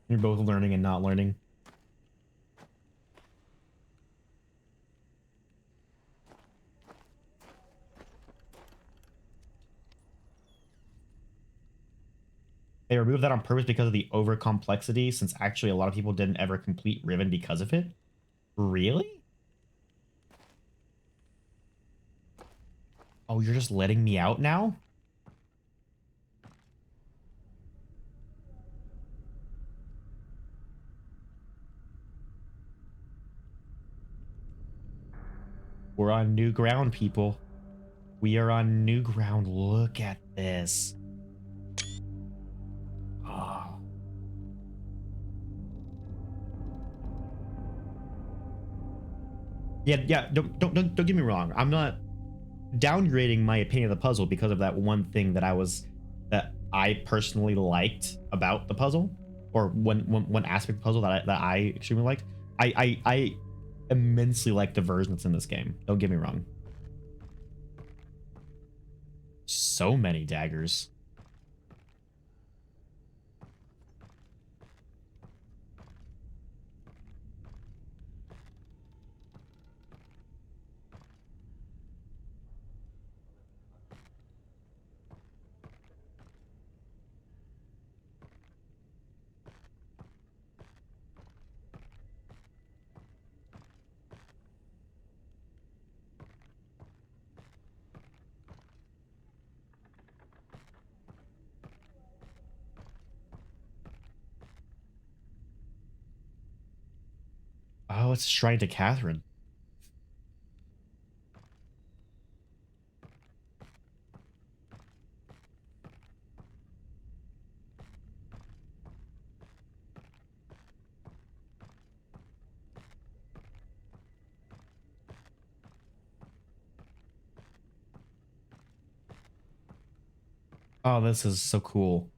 You're both learning and not learning. They removed that on purpose because of the over complexity, since actually a lot of people didn't ever complete Riven because of it. Really? Oh, you're just letting me out now? We're on new ground, people. We are on new ground. Look at this. Oh. Yeah. Don't get me wrong. I'm not downgrading my opinion of the puzzle because of that one thing that I personally liked about the puzzle, or one aspect of the puzzle that I extremely liked. I immensely like the version that's in this game. Don't get me wrong. So many daggers. Oh, it's a shrine to Catherine. Oh, this is so cool.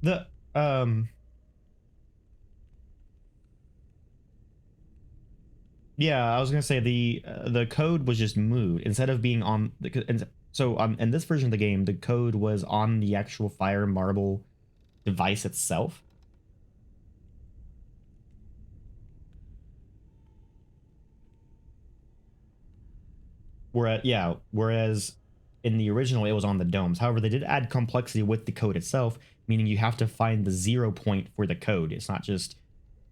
The Yeah, I was gonna say the code was just moved instead of being on the. And so in this version of the game, the code was on the actual fire marble device itself. Whereas in the original it was on the domes. However, they did add complexity with the code itself, meaning you have to find the 0 point for the code. It's not just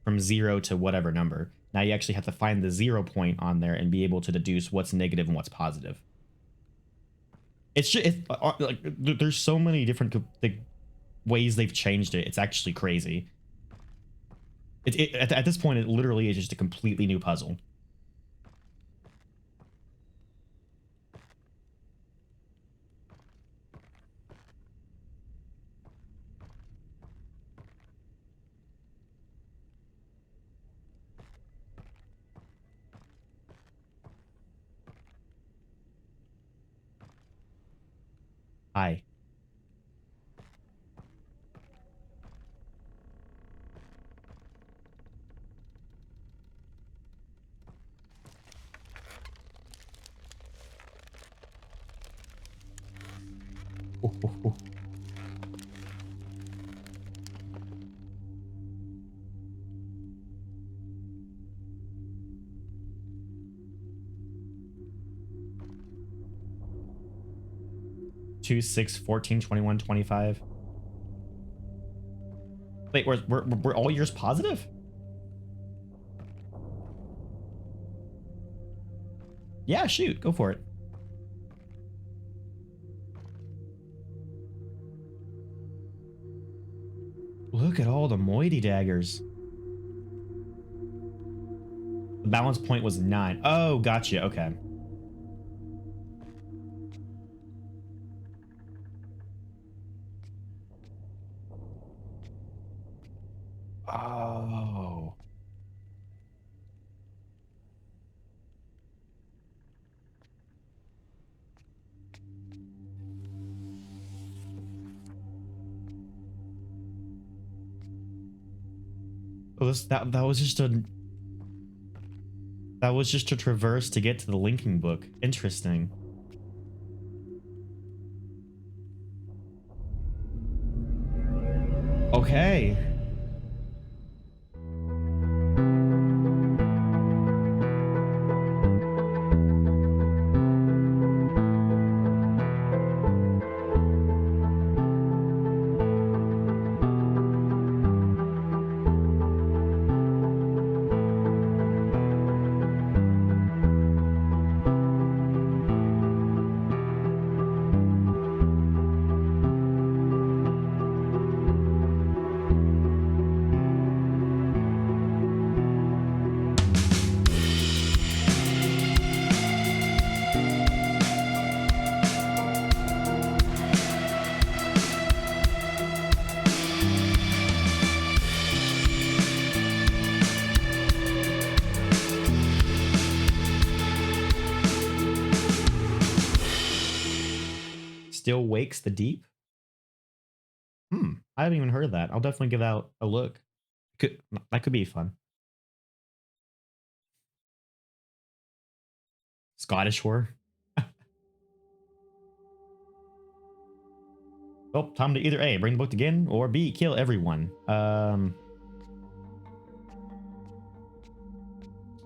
from 0 to whatever number. Now you actually have to find the 0 point on there and be able to deduce what's negative and what's positive. It's just like there's so many different ways they've changed it. It's actually crazy. At this point, it literally is just a completely new puzzle. Hi. Oh, oh, oh. 2, 6, 14, 21, 25. Wait, were all yours positive? Yeah, shoot, go for it. Look at all the moiety daggers. The balance point was 9. Oh, gotcha. Okay. Oh. Oh, that was just a traverse to get to the linking book. Interesting. Okay. Still wakes the deep? I haven't even heard of that. I'll definitely give out a look. That could be fun. Scottish horror. Oh, time to either A, bring the book again, or B, kill everyone.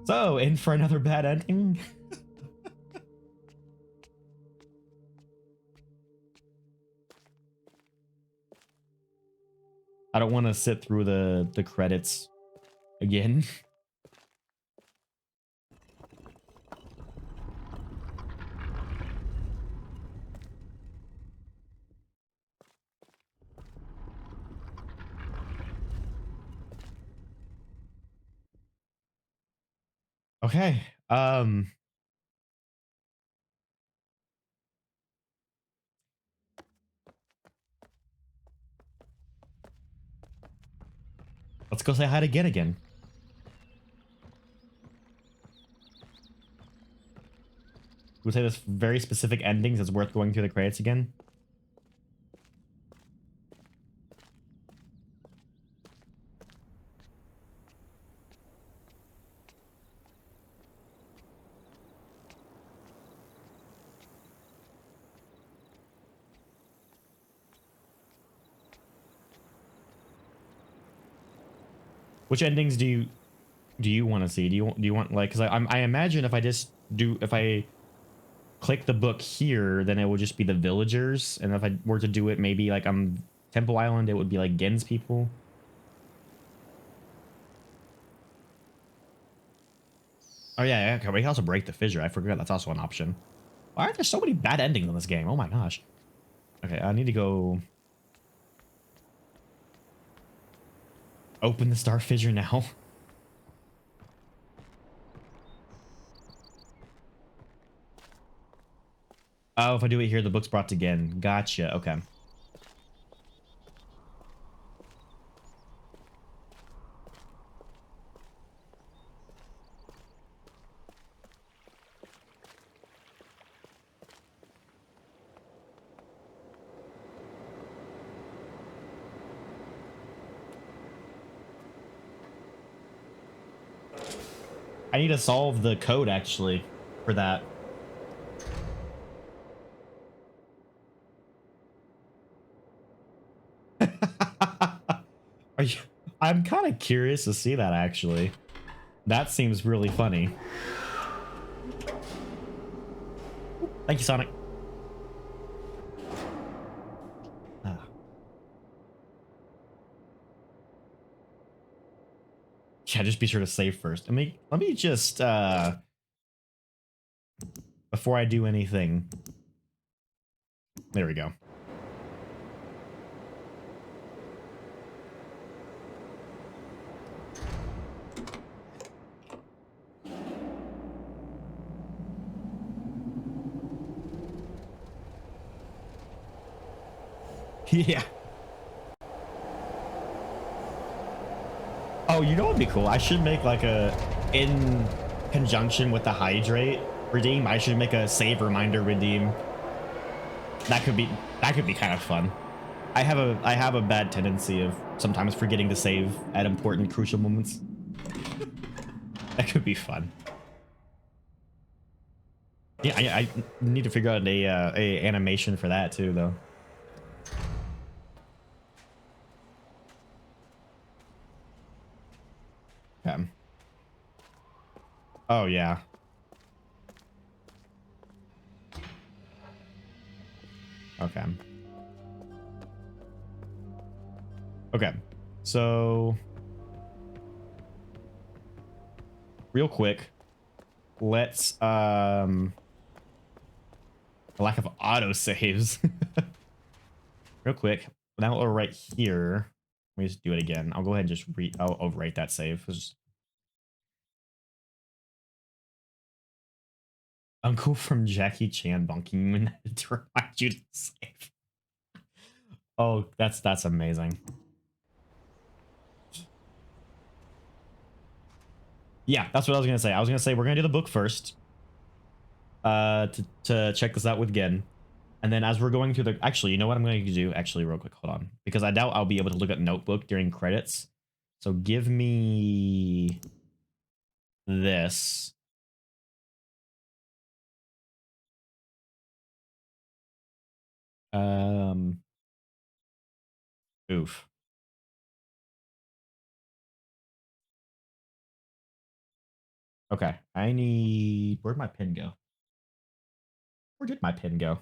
So, in for another bad ending? I don't want to sit through the credits again. Okay. Let's go say hi to Ghen again. We'll say this very specific endings is worth going through the credits again. Which endings do you want to see? Do you want like, because I imagine if I click the book here, then it will just be the villagers, and if I were to do it maybe like on Temple Island, it would be like Gen's people. Oh yeah, okay. We can also break the fissure. I forgot that's also an option. Why are there so many bad endings in this game? Oh my gosh. Okay, I need to go open the star fissure now. Oh, if I do it here, the book's brought to Ghen. Gotcha. Okay. I need to solve the code actually for that. Are you? I'm kind of curious to see that actually. That seems really funny. Thank you, Sonic. Ah. Yeah, just be sure to save first. Let me just before I do anything. There we go. Yeah. Oh, you know what'd be cool? I should make like a, in conjunction with the hydrate redeem, I should make a save reminder redeem. That could be kind of fun. I have a bad tendency of sometimes forgetting to save at important crucial moments. That could be fun. Yeah, I need to figure out a animation for that too, though. Okay. Oh yeah. Okay. Okay. So real quick, let's lack of auto saves. Real quick. Now we're right here. Let me just do it again. I'll go ahead and just I'll overwrite that save. Just Uncle from Jackie Chan bonking you to remind you to save. Oh, that's amazing. Yeah, that's what I was gonna say. I was gonna say we're gonna do the book first. To check this out with Ghen. And then as we're going through the, actually, you know what I'm going to do? Actually, real quick, hold on, because I doubt I'll be able to look at notebook during credits. So give me this. Um, oof. Okay, I need, where'd my pen go? Where did my pen go?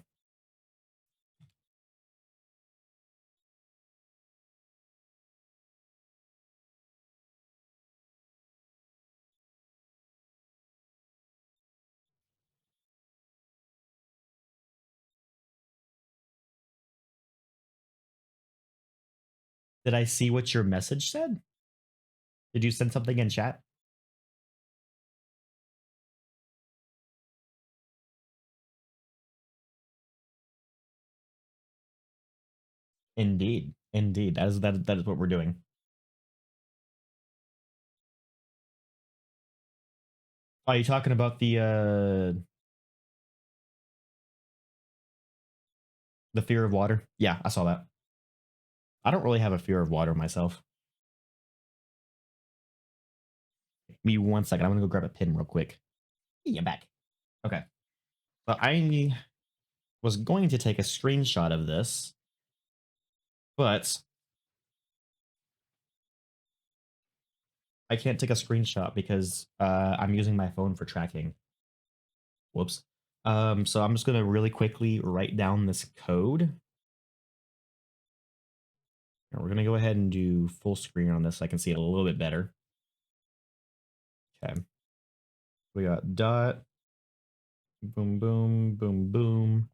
Did I see what your message said? Did you send something in chat? Indeed, indeed. That is what we're doing. Are you talking about the fear of water? Yeah, I saw that. I don't really have a fear of water myself. Give me 1 second. I'm gonna go grab a pen real quick. Yeah, back. Okay. So I was going to take a screenshot of this, but I can't take a screenshot because I'm using my phone for tracking. Whoops. So I'm just gonna really quickly write down this code. And we're gonna go ahead and do full screen on this so I can see it a little bit better. Okay. We got dot, boom, boom, boom, boom.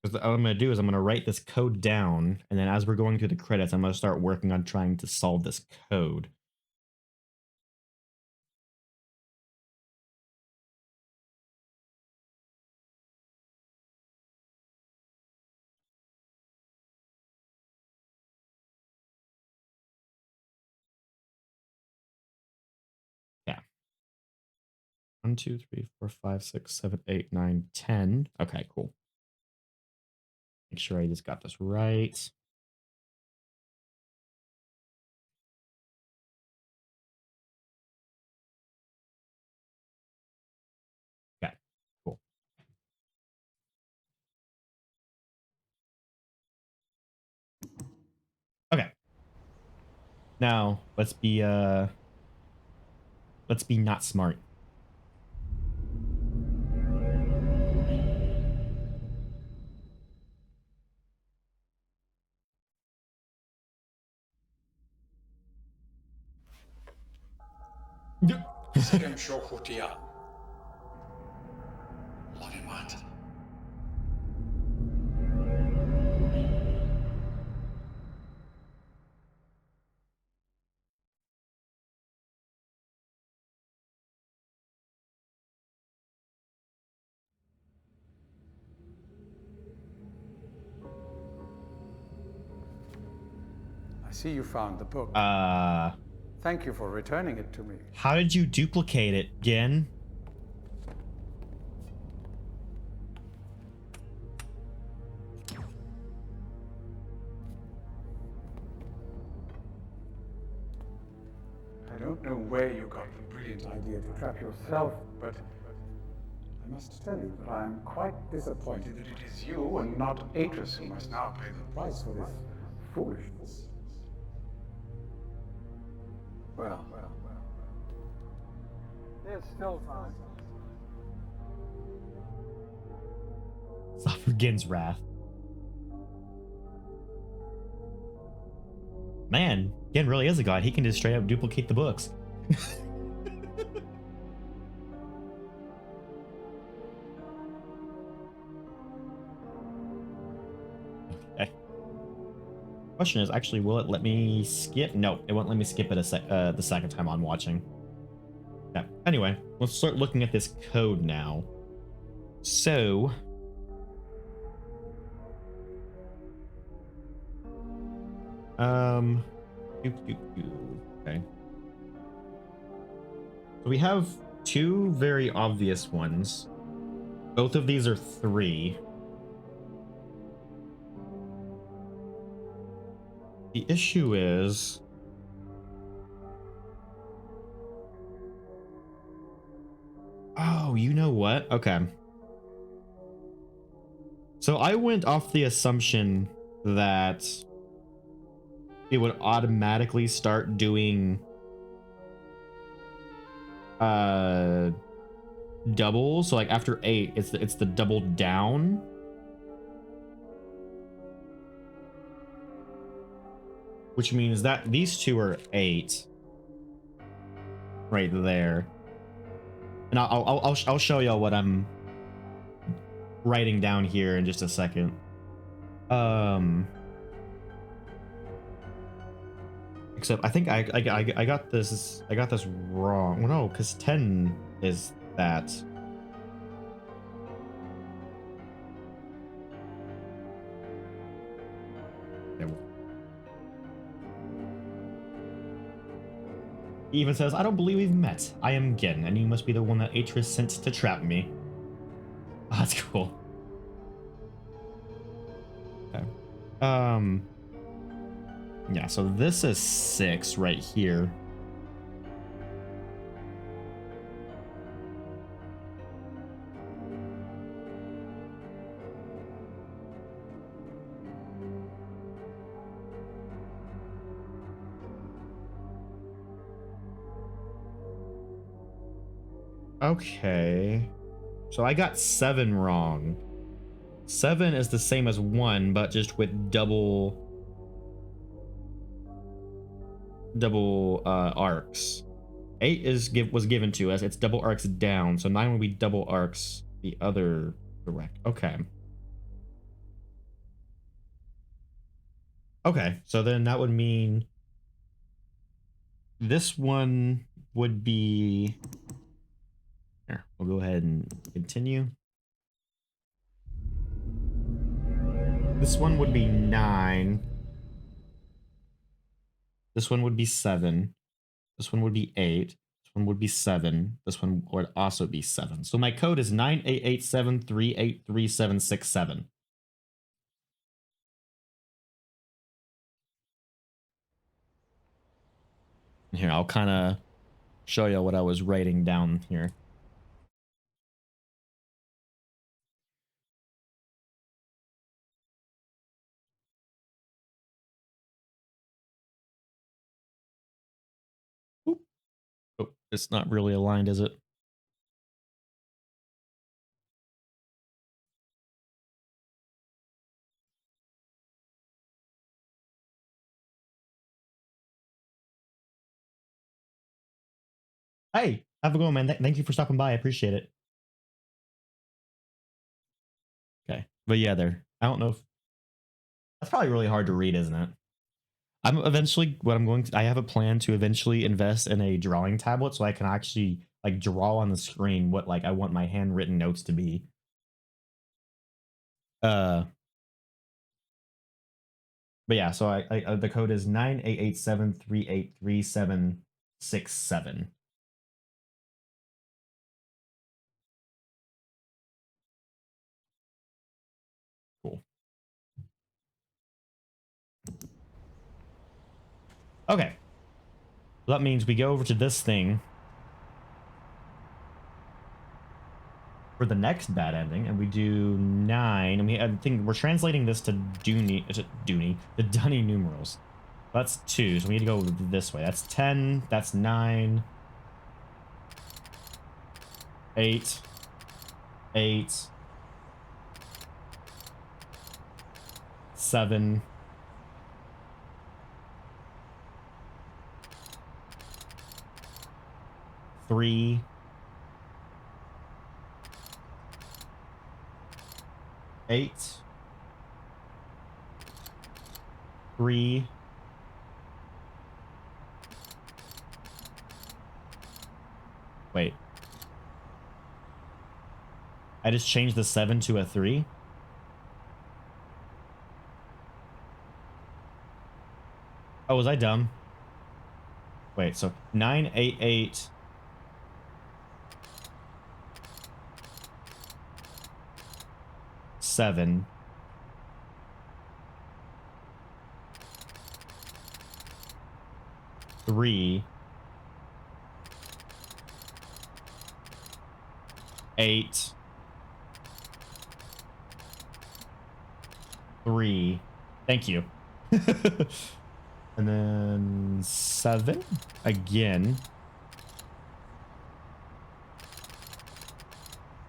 Because what I'm going to do is I'm going to write this code down, and then as we're going through the credits, I'm going to start working on trying to solve this code. Yeah. 1, 2, 3, 4, 5, 6, 7, 8, 9, 10. Okay, cool. Make sure I just got this right. Okay, cool. Okay. Now let's be not smart. see you found the book. Thank you for returning it to me. How did you duplicate it, Ghen? I don't know where you got the brilliant idea to trap yourself, but I must tell you that I am quite disappointed that it is you and not Atrus who must now pay the price for this foolishness. Well. There's still time. Suffer Gen's wrath. Man, Ghen really is a god. He can just straight up duplicate the books. Okay. Question is, actually, will it let me skip? No, it won't let me skip it the second time on watching. Okay. Anyway, let's start looking at this code now. So, okay. So we have two very obvious ones. Both of these are 3. The issue is, oh, you know what? Okay. So I went off the assumption that it would automatically start doing double. So like after 8, it's the double down. Which means that these two are 8 right there. And I'll show y'all what I'm writing down here in just a second. Except I think I got this wrong. Well, no, because 10 is that. Okay. He even says, "I don't believe we've met. I am Ghen, and you must be the one that Atrus sent to trap me." Oh, that's cool. Okay. Yeah, so this is 6 right here. Okay. So I got 7 wrong. 7 is the same as 1, but just with double arcs. 8 was given to us. It's double arcs down, so 9 would be double arcs the other direct. Okay. Okay, so then that would mean this one would be here. We'll go ahead and continue. This one would be 9. This one would be 7. This one would be 8. This one would be 7. This one would also be 7. So my code is 98873833767. Here, I'll kind of show you what I was writing down here. Oop. Oh, it's not really aligned, is it? Hey, have a good one, man. Thank you for stopping by. I appreciate it. Okay. But yeah, there. I don't know if that's probably really hard to read, isn't it? I'm eventually I have a plan to eventually invest in a drawing tablet so I can actually like draw on the screen what like I want my handwritten notes to be. But yeah, so the code is 98873833767. Cool. Okay. That means we go over to this thing for the next bad ending, and we do 9. And I think we're translating this to the Dunny numerals. That's 2, so we need to go this way. That's 10. That's 9. 8. 8. 7. 3. 8. 3. Wait. I just changed the 7 to a 3. Oh, was I dumb? Wait, so 988. 7. 3. 8. 3. Thank you. And then 7 again.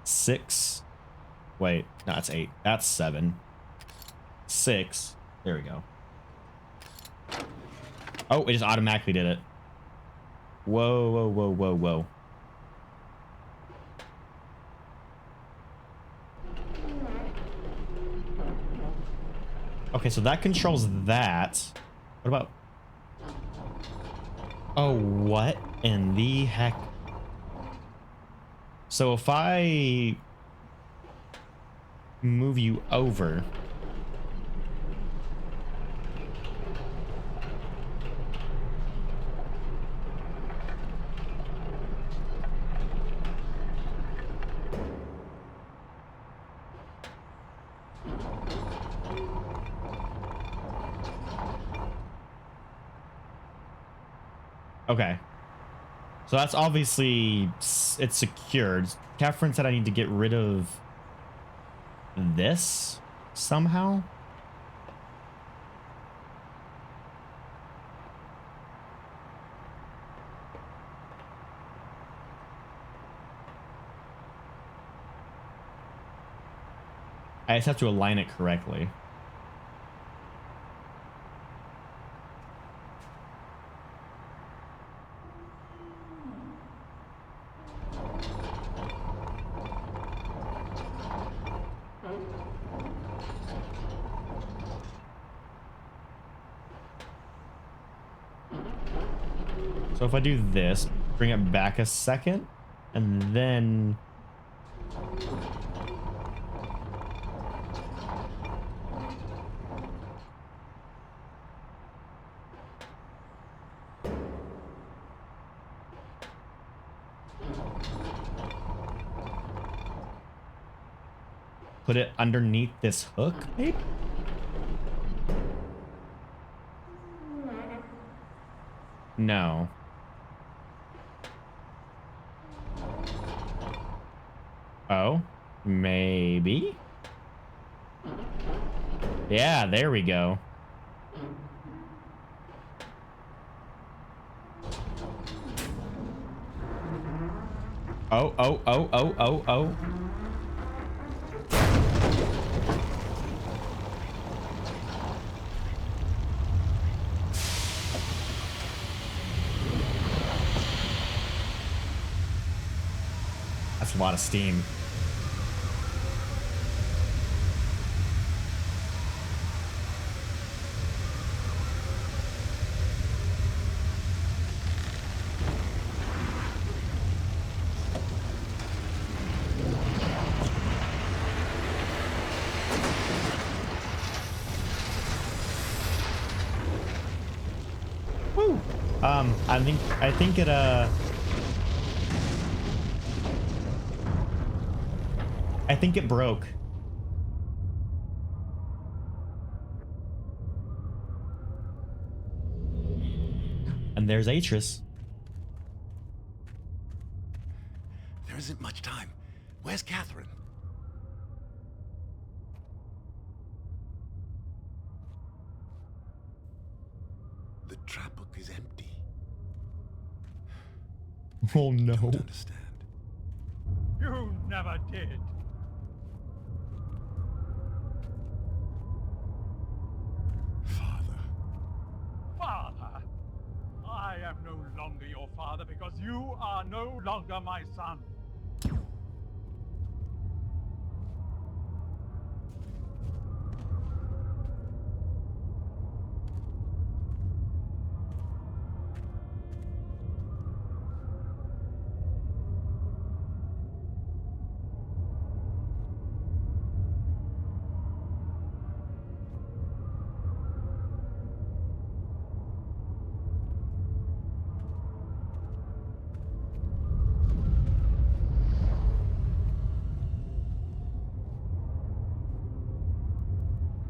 6. Wait, no, that's 8. That's 7. 6. There we go. Oh, it just automatically did it. Whoa, whoa, whoa, whoa, whoa. Okay, so that controls that. What about... Oh, what in the heck? So if I move you over... Okay. So that's obviously... It's secured. Catherine said I need to get rid of this somehow. I just have to align it correctly. So if I do this, bring it back a second, and then... put it underneath this hook, maybe? No. Oh, maybe? Yeah, there we go. Oh, oh, oh, oh, oh, oh. That's a lot of steam. I think it I think it broke. And there's Atrus. There isn't much time. Where's Catherine? The trap book is empty. Oh I don't no. understand. You never did. Father. Father, I am no longer your father because you are no longer my son.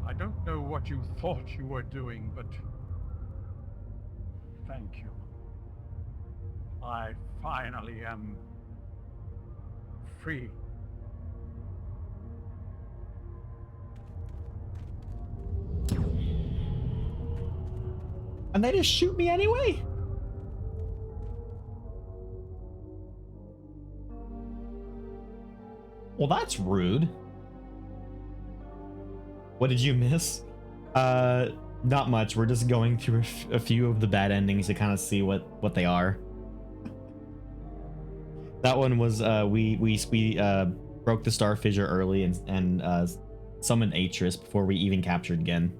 I don't know what you thought you were doing, but thank you. I finally am free. And they just shoot me anyway? Well, that's rude. What did you miss? Not much. We're just going through a few of the bad endings to kind of see what they are. That one was we broke the star fissure early and summoned Atrus before we even captured Ghen.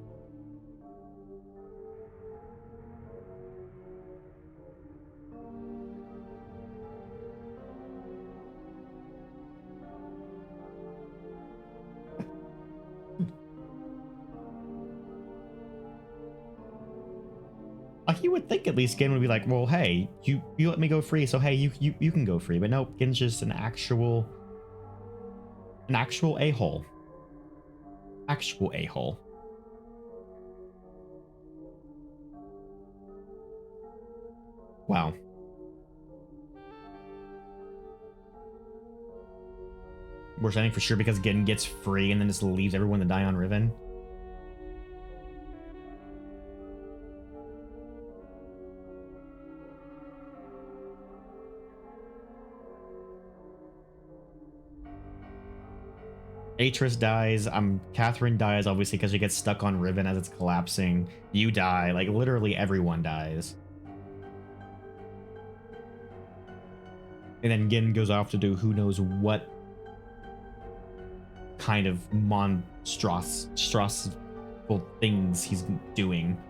Like you would think at least Ghen would be like, well, hey, you let me go free, so hey, you can go free. But no, Gen's just an actual a-hole. Actual a-hole. Wow. We're saying for sure because Gen gets free and then just leaves everyone to die on Riven. Atrus dies. Catherine dies obviously because she gets stuck on Riven as it's collapsing. You die. Like literally everyone dies. And then Gin goes off to do who knows what kind of monstrous things he's doing.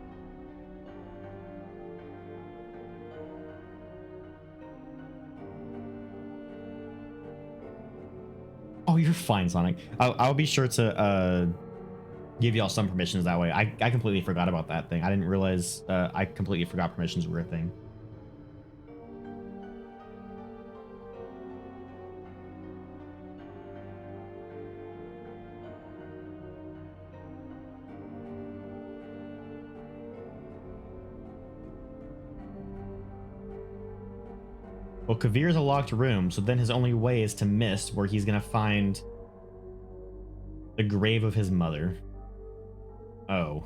Oh, you're fine, Sonic. I'll be sure to give y'all some permissions that way. I completely forgot about that thing. I didn't realize I completely forgot permissions were a thing. Well, Kavir's a locked room, so then his only way is to Myst, where he's gonna find the grave of his mother. Oh.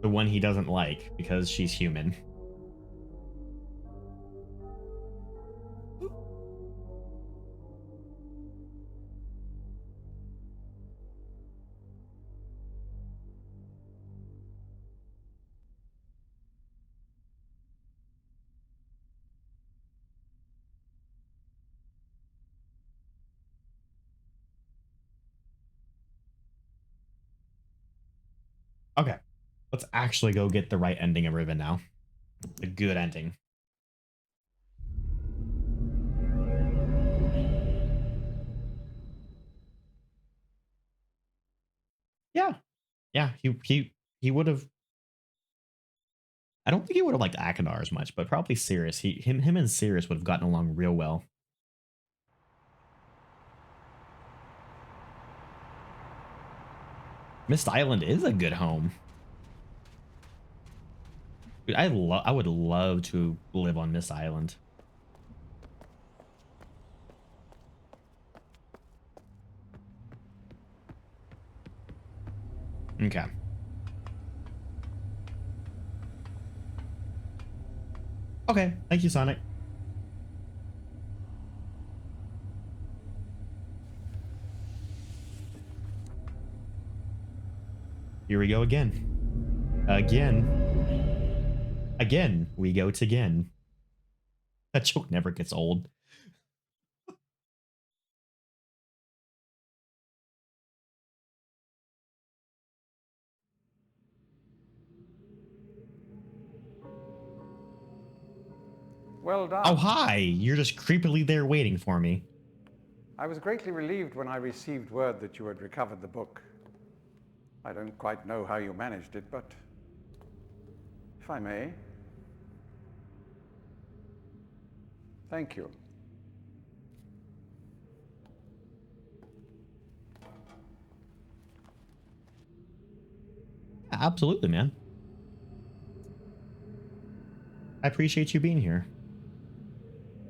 The one he doesn't like because she's human. Okay. Let's actually go get the right ending of Riven now. The good ending. Yeah. Yeah, he would have I don't think he would have liked Akadar as much, but probably Sirius. Him and Sirius would have gotten along real well. Myst Island is a good home. Dude, I would love to live on Myst Island. Okay. Okay, thank you, Sonic. Here we go again. Again, we go to Ghen. That joke never gets old. Well done. Oh, hi! You're just creepily there waiting for me. I was greatly relieved when I received word that you had recovered the book. I don't quite know how you managed it, but if I may. Thank you. Absolutely, man. I appreciate you being here.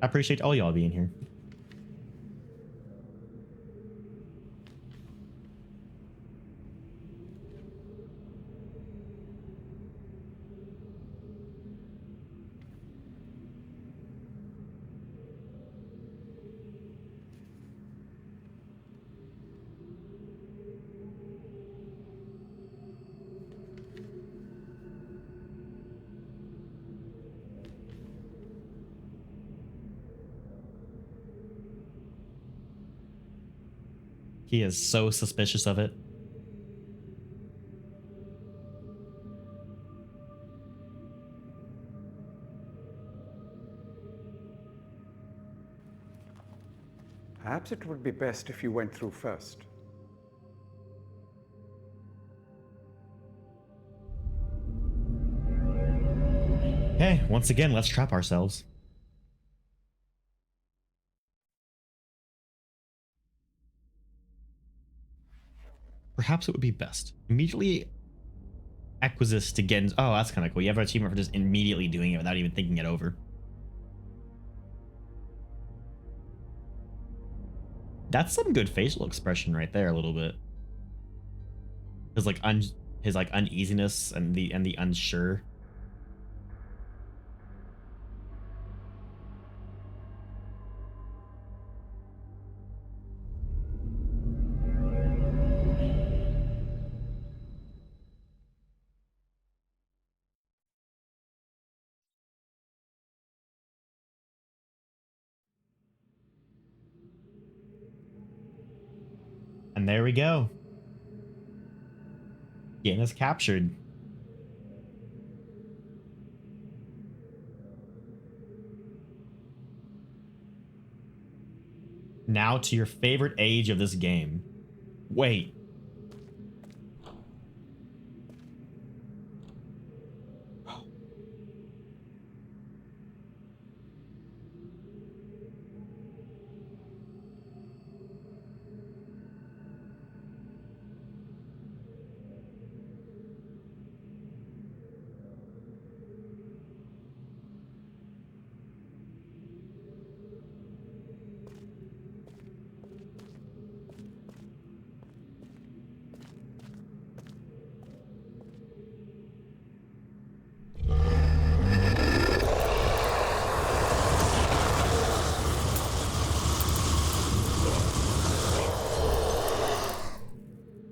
I appreciate all y'all being here. He is so suspicious of it. Perhaps it would be best if you went through first. Hey, once again, let's trap ourselves. Perhaps it would be best. Immediately acquisition to Gen's. Oh, that's kind of cool. You have an achievement for just immediately doing it without even thinking it over. That's some good facial expression right there, a little bit. His like his like uneasiness and the unsure. And there we go. Ghen is captured. Now to your favorite age of this game. Wait.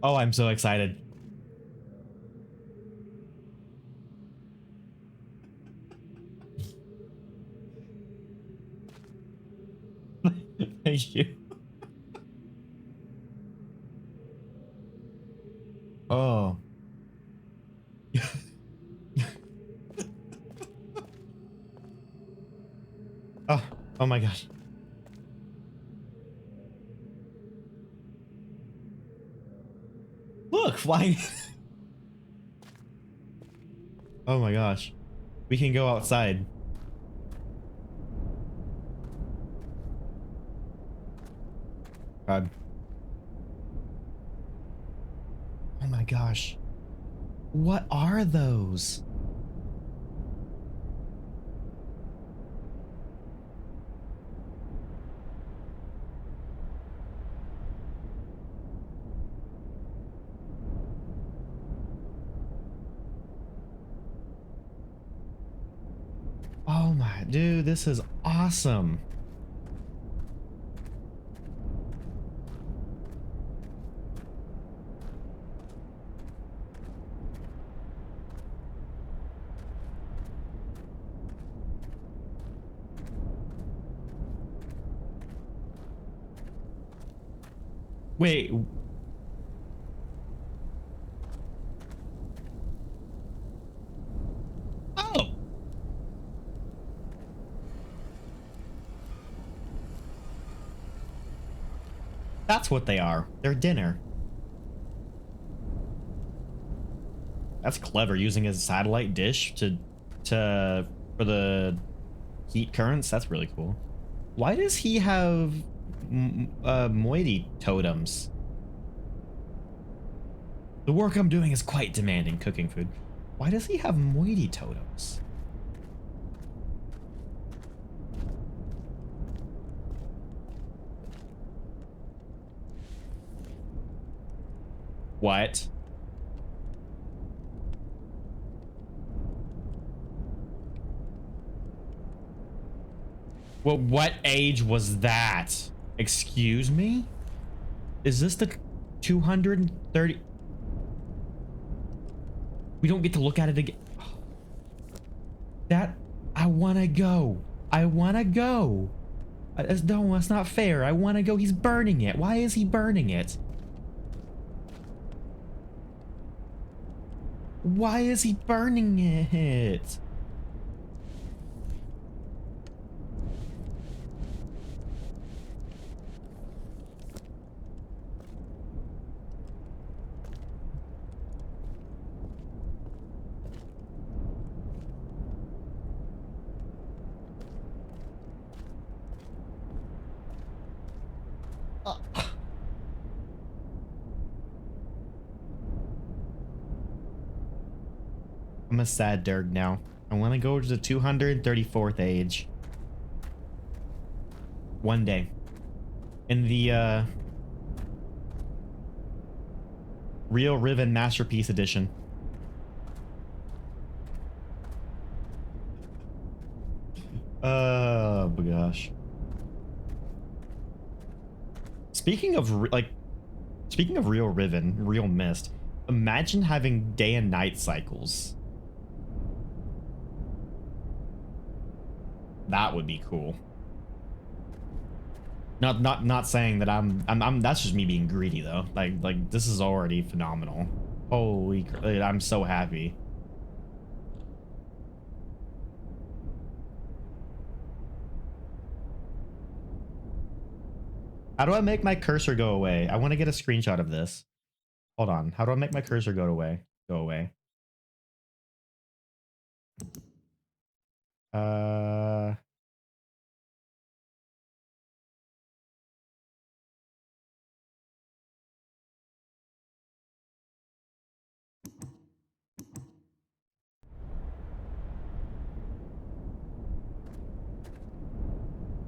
Oh, I'm so excited. Thank you. Oh. Oh, oh my gosh. Look, flying. Oh my gosh. We can go outside. God. Oh my gosh. What are those? Oh my, dude, this is awesome. Wait. Oh. That's what they are. They're dinner. That's clever, using his satellite dish for the heat currents. That's really cool. Why does he have moiety totems? The work I'm doing is quite demanding, cooking food. Why does he have moiety totems? What? Well, what age was that? Excuse me? Is this the 230? We don't get to look at it again. That, I want to go. I want to go. No, that's not fair. I want to go. He's burning it. Why is he burning it? Why is he burning it? I'm a sad Derg now. I want to go to the 234th age. One day. In the Real Riven Masterpiece Edition. Oh my gosh. Speaking of real Riven, real Myst, imagine having day and night cycles. That would be cool. Not saying that I'm that's just me being greedy though. Like this is already phenomenal. Holy, I'm so happy. How do I make my cursor go away? I want to get a screenshot of this. Hold on. How do I make my cursor go away? Go away.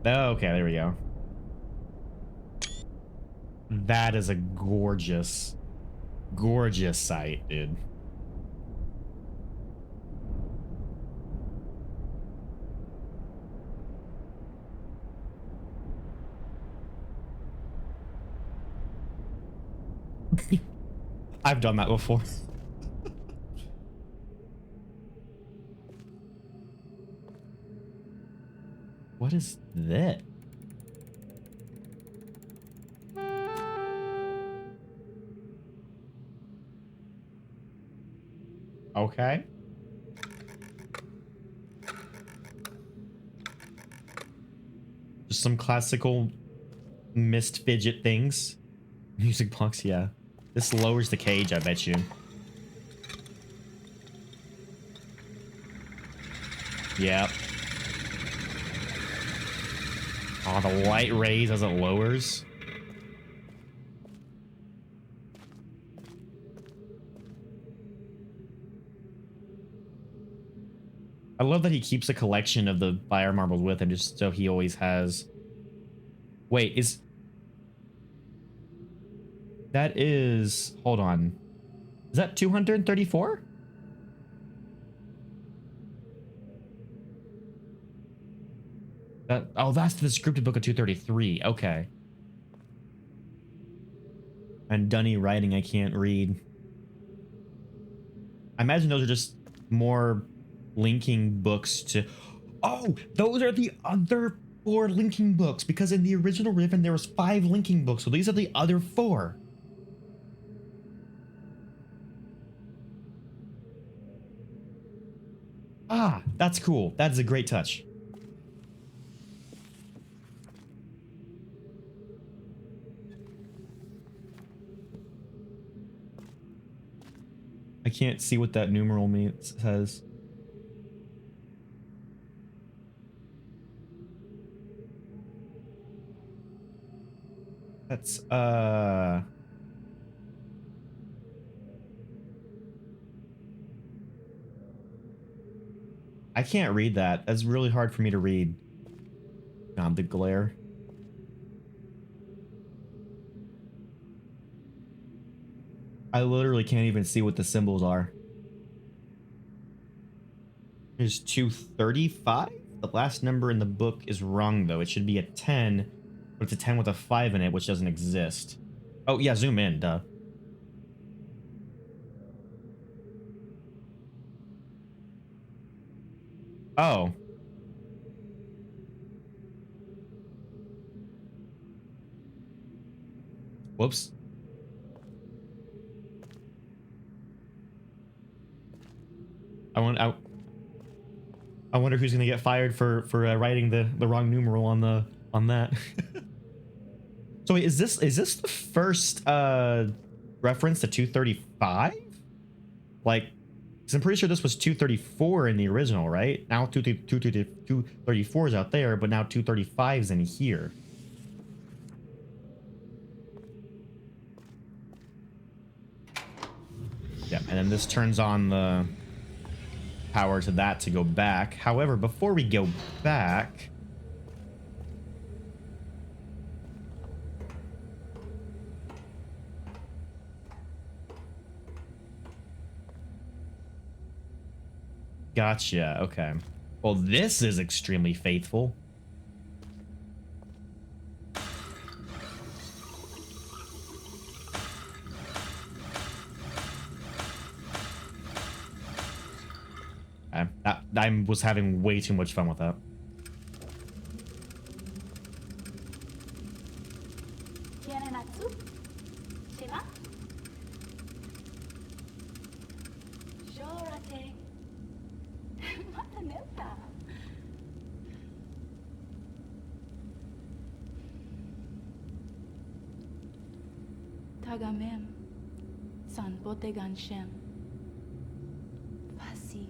Oh, okay, there we go. That is a gorgeous, gorgeous sight, dude. I've done that before. What is that? Okay. Just some classical Myst fidget things. Music box, yeah. This lowers the cage, I bet you. Yep. Oh, the light rays as it lowers. I love that he keeps a collection of the fire marbles with him just so he always has. Wait, that is, hold on. Is that 234? Oh, that's the scripted book of 233. Okay. And Dunny writing I can't read. I imagine those are just more linking books to. Oh, those are the other 4 linking books, because in the original Riven there was 5 linking books, so these are the other 4. Ah, that's cool. That is a great touch. I can't see what that numeral says. That's I can't read that. That's really hard for me to read. God, the glare. I literally can't even see what the symbols are. There's 235. The last number in the book is wrong, though. It should be a 10, but it's a 10 with a 5 in it, which doesn't exist. Oh, yeah, zoom in, duh. Oh. Whoops. I wonder who's gonna get fired for writing the wrong numeral on that. So wait, is this the first reference to 235? Like, 'cause I'm pretty sure this was 234 in the original, right? Now 234 is out there, but now 235 is in here. Yeah, and then this turns on the power to that to go back. However, before we go back, gotcha. Okay. Well, this is extremely faithful. I was having way too much fun with that. Tagamem, san boteganshem, fasi.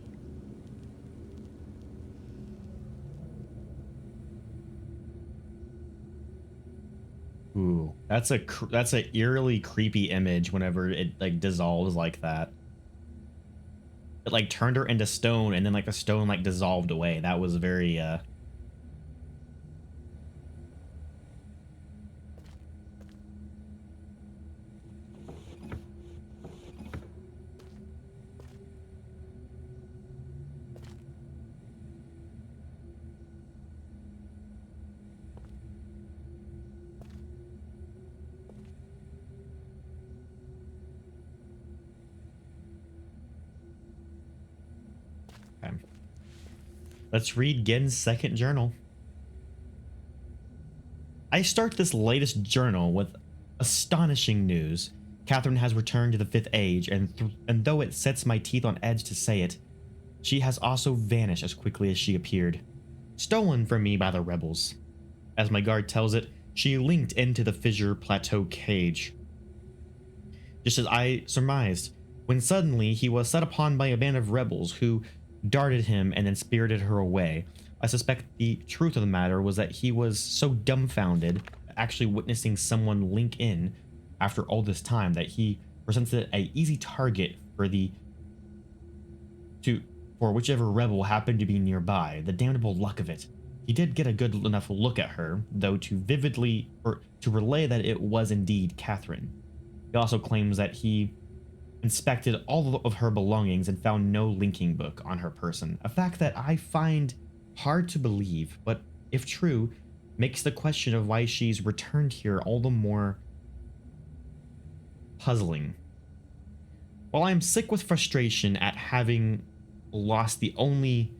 Ooh, that's a eerily creepy image whenever it like dissolves like that. It like turned her into stone, and then like the stone like dissolved away. That was very okay. Let's read Gen's second journal. I start this latest journal with astonishing news. Catherine has returned to the 5th age, and though it sets my teeth on edge to say it, she has also vanished as quickly as she appeared. Stolen from me by the rebels. As my guard tells it, she linked into the Fissure Plateau cage. Just as I surmised, when suddenly he was set upon by a band of rebels who darted him and then spirited her away. I suspect the truth of the matter was that he was so dumbfounded actually witnessing someone link in after all this time that he presented an easy target for for whichever rebel happened to be nearby. The damnable luck of it. He did get a good enough look at her, though, to relay that it was indeed Catherine. He also claims that he inspected all of her belongings and found no linking book on her person, a fact that I find hard to believe, but if true, makes the question of why she's returned here all the more puzzling. While I'm sick with frustration at having lost the only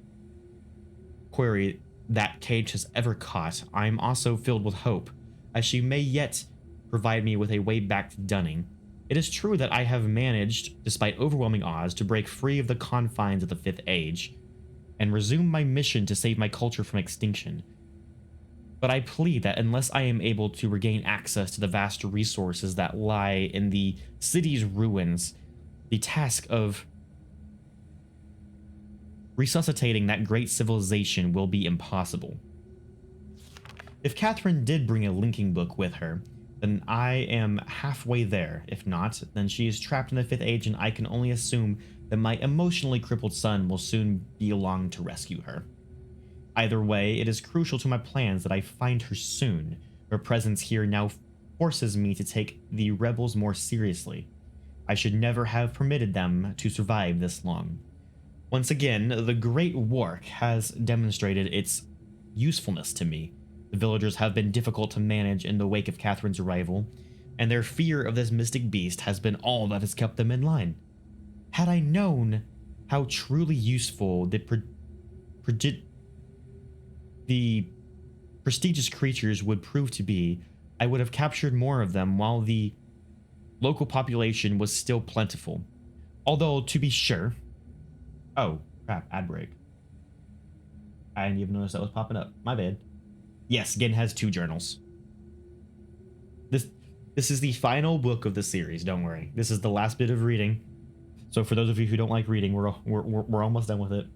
query that Cage has ever caught, I'm also filled with hope, as she may yet provide me with a way back to Dunning. It is true that I have managed, despite overwhelming odds, to break free of the confines of the Fifth Age and resume my mission to save my culture from extinction. But I plead that unless I am able to regain access to the vast resources that lie in the city's ruins, the task of resuscitating that great civilization will be impossible. If Catherine did bring a linking book with her, then I am halfway there. If not, then she is trapped in the Fifth Age, and I can only assume that my emotionally crippled son will soon be along to rescue her. Either way, it is crucial to my plans that I find her soon. Her presence here now forces me to take the rebels more seriously. I should never have permitted them to survive this long. Once again, the Great War has demonstrated its usefulness to me. The villagers have been difficult to manage in the wake of Catherine's arrival, and their fear of this mystic beast has been all that has kept them in line. Had I known how truly useful the prestigious creatures would prove to be, I would have captured more of them while the local population was still plentiful. Although, to be sure... Oh, crap, ad break. I didn't even notice that was popping up. My bad. Yes, Ghen has 2 journals. This is the final book of the series, don't worry. This is the last bit of reading. So for those of you who don't like reading, we're almost done with it.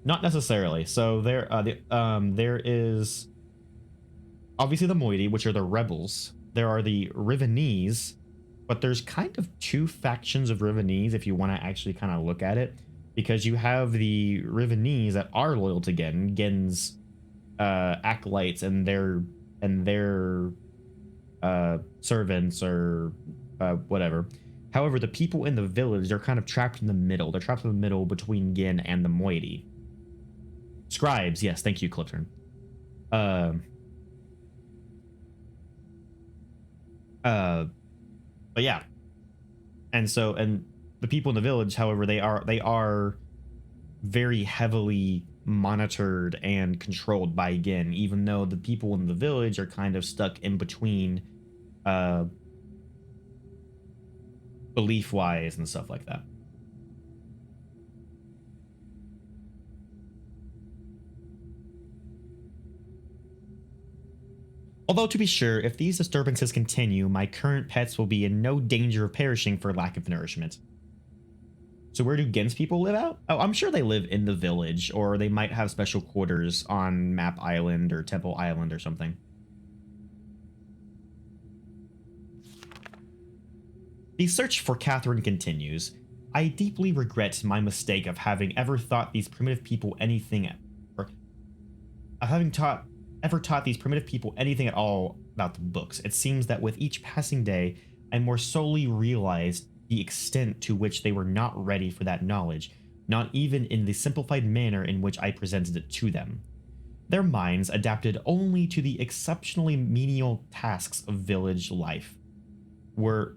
Not necessarily. So there is obviously the moiety, which are the rebels. There are the Rivenese, but there's kind of 2 factions of Rivenese if you want to actually kind of look at it, because you have the Rivenese that are loyal to Ghen's acolytes and their servants or whatever. However, the people in the village, they're kind of trapped in the middle. They're trapped in the middle between Ghen and the moiety. Scribes, yes, thank you, Clifton. But yeah, and the people in the village, however, they are very heavily monitored and controlled by Ghen, even though the people in the village are kind of stuck in between, belief-wise and stuff like that. Although, to be sure, if these disturbances continue, my current pets will be in no danger of perishing for lack of nourishment. So where do Ghen's people live out? Oh, I'm sure they live in the village, or they might have special quarters on Map Island or Temple Island or something. The search for Catherine continues. I deeply regret my mistake of having ever taught these primitive people anything, ever taught these primitive people anything at all about the books. It seems that with each passing day, I more solely realized the extent to which they were not ready for that knowledge, not even in the simplified manner in which I presented it to them. Their minds adapted only to the exceptionally menial tasks of village life were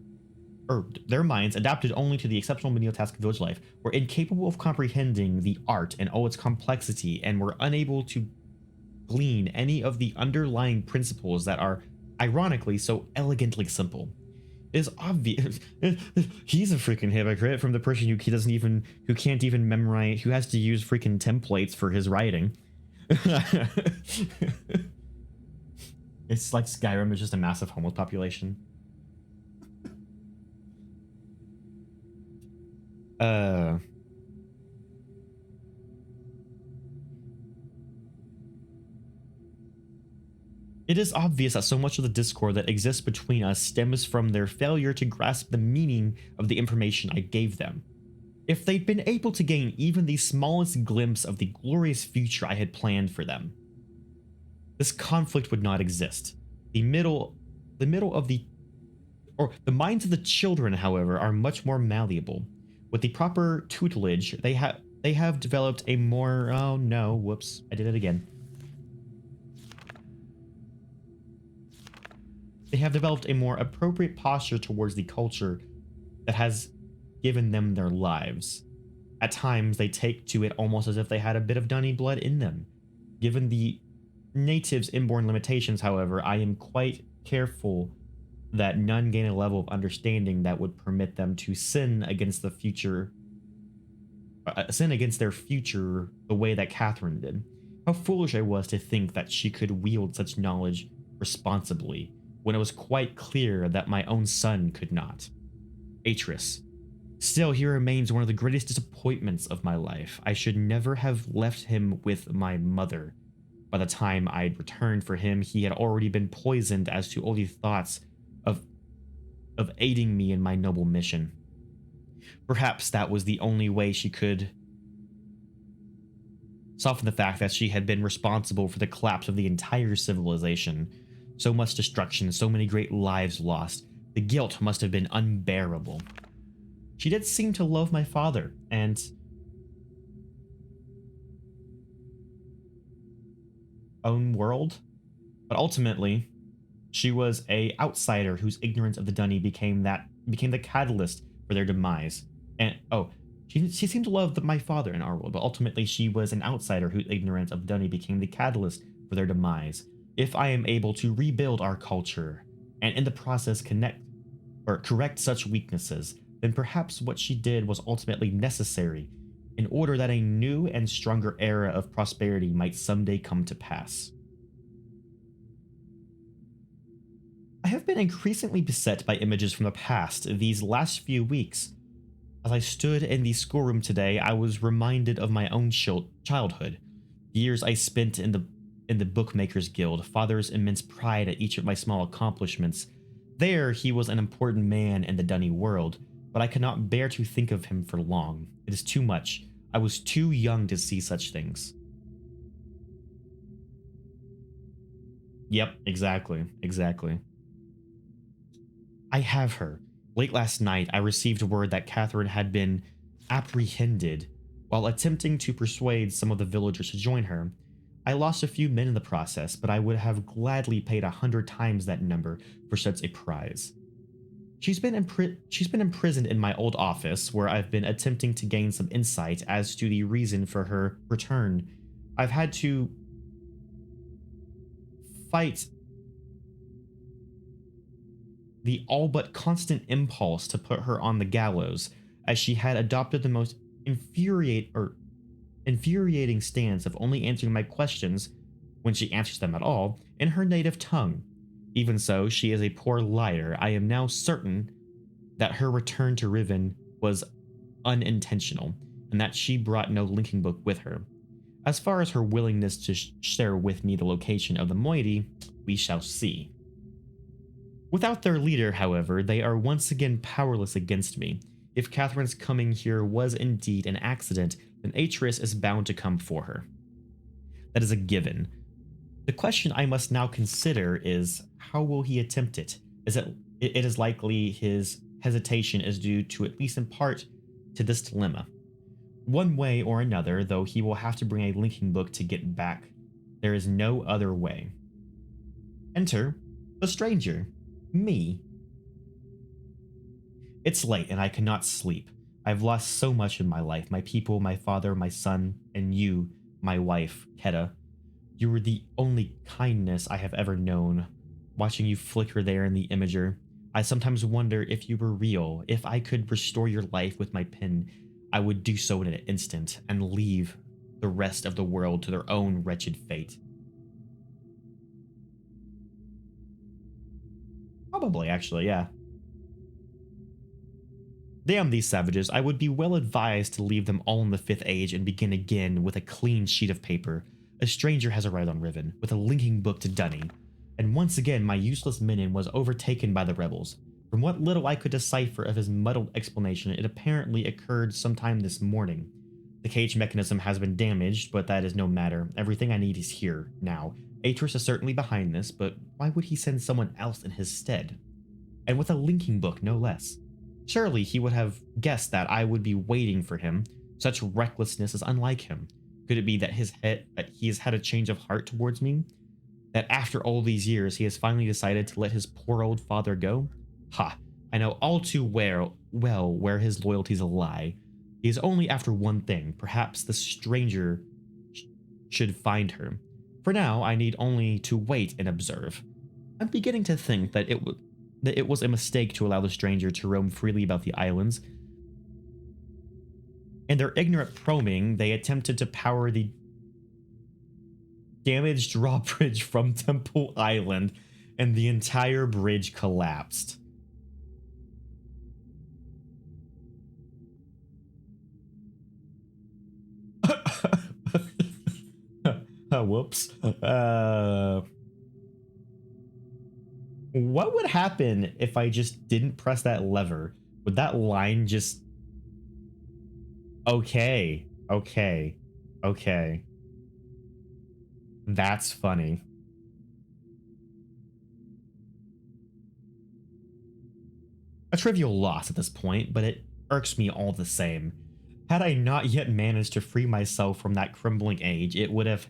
incapable of comprehending the art and all its complexity, and were unable to glean any of the underlying principles that are, ironically, so elegantly simple. It is obvious. He's a freaking hypocrite from the person who can't even memorize, who has to use freaking templates for his writing. It's like Skyrim is just a massive homeless population. Uh, it is obvious that so much of the discord that exists between us stems from their failure to grasp the meaning of the information I gave them. If they'd been able to gain even the smallest glimpse of the glorious future I had planned for them, this conflict would not exist. The middle of the or the minds of the children, however, are much more malleable. With the proper tutelage, they have developed a more oh no, whoops, I did it again. They have developed a more appropriate posture towards the culture that has given them their lives. At times, they take to it almost as if they had a bit of Dunny blood in them. Given the natives' inborn limitations, however, I am quite careful that none gain a level of understanding that would permit them to sin against their future the way that Catherine did. How foolish I was to think that she could wield such knowledge responsibly, when it was quite clear that my own son could not. Atrus. Still, he remains one of the greatest disappointments of my life. I should never have left him with my mother. By the time I'd returned for him, he had already been poisoned as to all the thoughts of aiding me in my noble mission. Perhaps that was the only way she could soften the fact that she had been responsible for the collapse of the entire civilization. So much destruction, so many great lives lost. The guilt must have been unbearable. She did seem to love my father, and own world, but ultimately, she was a outsider whose ignorance of the Dunny became the catalyst for their demise. And she seemed to love my father in our world, but ultimately she was an outsider whose ignorance of Dunny became the catalyst for their demise. If I am able to rebuild our culture and in the process correct such weaknesses, then perhaps what she did was ultimately necessary in order that a new and stronger era of prosperity might someday come to pass. I have been increasingly beset by images from the past these last few weeks. As I stood in the schoolroom today, I was reminded of my own childhood, the years I spent in the Bookmakers Guild, father's immense pride at each of my small accomplishments. There, he was an important man in the Dunny world, but I could not bear to think of him for long. It is too much. I was too young to see such things. Yep, exactly. I have her. Late last night, I received word that Catherine had been apprehended while attempting to persuade some of the villagers to join her. I lost a few men in the process, but I would have gladly paid 100 times that number for such a prize. She's been imprisoned in my old office, where I've been attempting to gain some insight as to the reason for her return. I've had to fight the all but constant impulse to put her on the gallows, as she had adopted the most infuriating stance of only answering my questions, when she answers them at all, in her native tongue. Even so, she is a poor liar. I am now certain that her return to Riven was unintentional, and that she brought no linking book with her. As far as her willingness to share with me the location of the moiety, we shall see. Without their leader, however, they are once again powerless against me. If Catherine's coming here was indeed an accident, then Atrus is bound to come for her. That is a given. The question I must now consider is, how will he attempt it? It is likely his hesitation is due to, at least in part, to this dilemma. One way or another, though, he will have to bring a linking book to get back. There is no other way. Enter the stranger. Me. It's late and I cannot sleep. I've lost so much in my life. My people, my father, my son, and you, my wife, Keta. You were the only kindness I have ever known. Watching you flicker there in the imager, I sometimes wonder if you were real. If I could restore your life with my pen, I would do so in an instant and leave the rest of the world to their own wretched fate. Probably, actually, yeah. Damn these savages, I would be well advised to leave them all in the 5th age and begin again with a clean sheet of paper. A stranger has arrived on Riven, with a linking book to Dunning, and once again my useless minion was overtaken by the rebels. From what little I could decipher of his muddled explanation, it apparently occurred sometime this morning. The cage mechanism has been damaged, but that is no matter. Everything I need is here, now. Atrus is certainly behind this, but why would he send someone else in his stead? And with a linking book, no less. Surely he would have guessed that I would be waiting for him. Such recklessness is unlike him. Could it be that he has had a change of heart towards me? That after all these years, he has finally decided to let his poor old father go? Ha! I know all too well where his loyalties lie. He is only after one thing. Perhaps the stranger should find her. For now, I need only to wait and observe. I'm beginning to think that it was a mistake to allow the stranger to roam freely about the islands. In their ignorant probing, they attempted to power the damaged drawbridge from Temple Island, and the entire bridge collapsed. Whoops. What would happen if I just didn't press that lever? Would that line just... Okay. That's funny. A trivial loss at this point, but it irks me all the same. Had I not yet managed to free myself from that crumbling age, it would have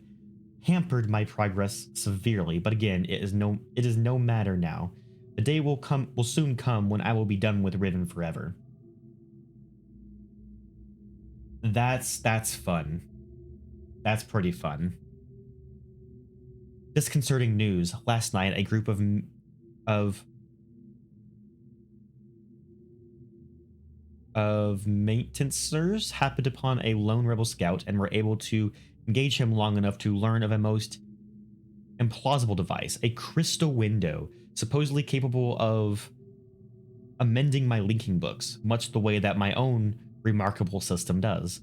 hampered my progress severely, but again, it is no matter now. The day will soon come when I will be done with Riven forever. That's fun. That's pretty fun. Disconcerting news. Last night, a group of maintenancers happened upon a lone rebel scout and were able to engage him long enough to learn of a most implausible device, a crystal window, supposedly capable of amending my linking books, much the way that my own remarkable system does.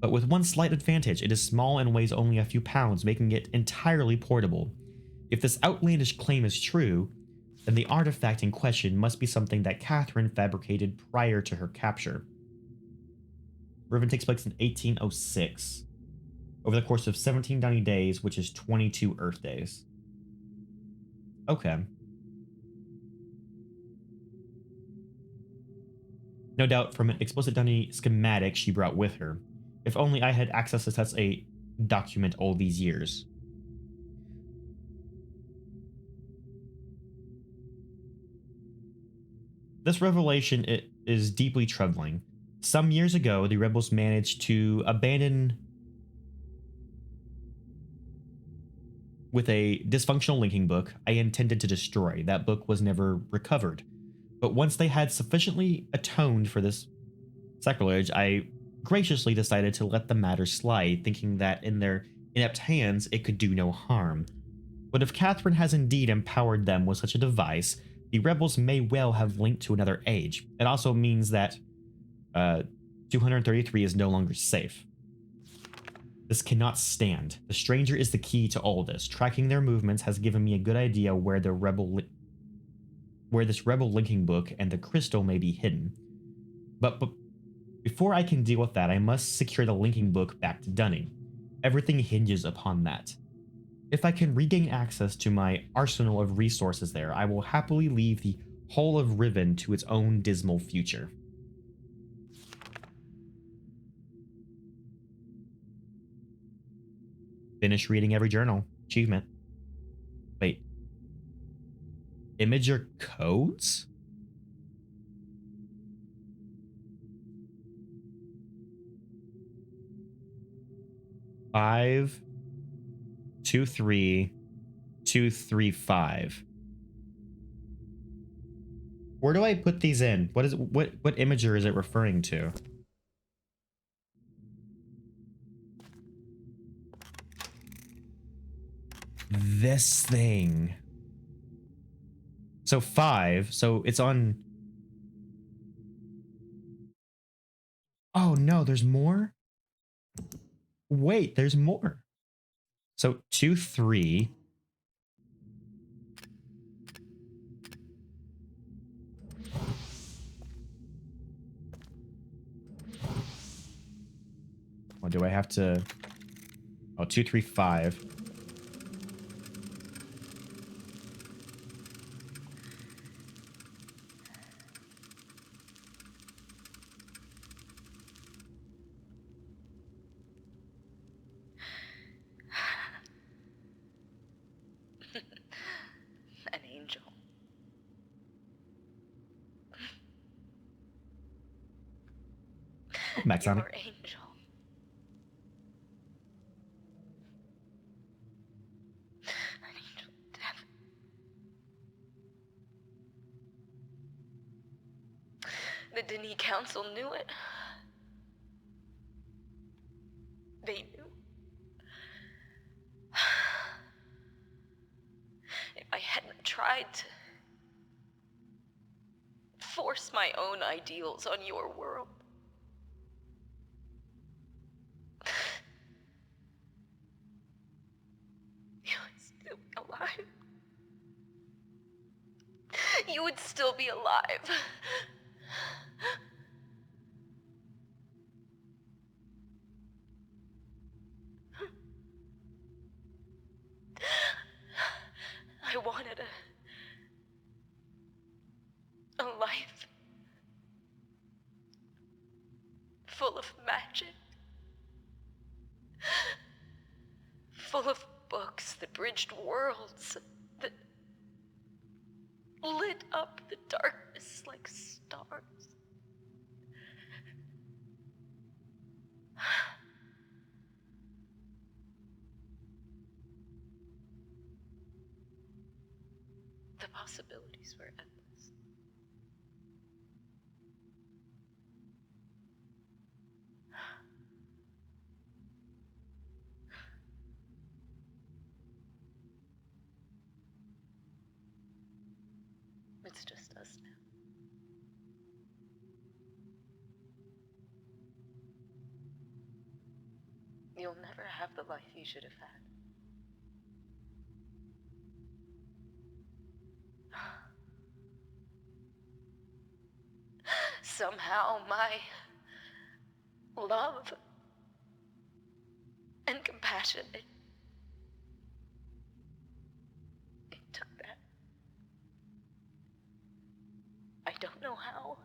But with one slight advantage, it is small and weighs only a few pounds, making it entirely portable. If this outlandish claim is true, then the artifact in question must be something that Catherine fabricated prior to her capture. Riven takes place in 1806, over the course of 1790 days, which is 22 Earth days. Okay. No doubt from an explicit Dunny schematic she brought with her. If only I had access to such a document all these years. This revelation is deeply troubling. Some years ago, the rebels managed to abandon with a dysfunctional linking book I intended to destroy. That book was never recovered. But once they had sufficiently atoned for this sacrilege, I graciously decided to let the matter slide, thinking that in their inept hands it could do no harm. But if Catherine has indeed empowered them with such a device, the rebels may well have linked to another age. It also means that 233 is no longer safe. This cannot stand. The stranger is the key to all this. Tracking their movements has given me a good idea where this rebel linking book and the crystal may be hidden. But before I can deal with that, I must secure the linking book back to Dunning. Everything hinges upon that. If I can regain access to my arsenal of resources there, I will happily leave the whole of Riven to its own dismal future. Finish reading every journal. Achievement. Wait. Imager codes? Five, 2, 3, 2, 3, 5. Where do I put these in? What imager is it referring to? This thing. So 5, so it's on Oh no, there's more? Wait, there's more. So 2, 3. Or do I have to? Oh, 2, 3, 5. An angel. Welcome back, Sonic. Your angel. An angel of death. The Denis Council knew it. They knew. If I hadn't tried to force my own ideals on your world, you would still be alive. You would still be alive. I wanted a life full of magic, full of books that bridged worlds, that lit up the darkness like stars. The possibilities were endless. It's just us now. You'll never have the life you should have had. Somehow my love and compassion, it took that. I don't know how.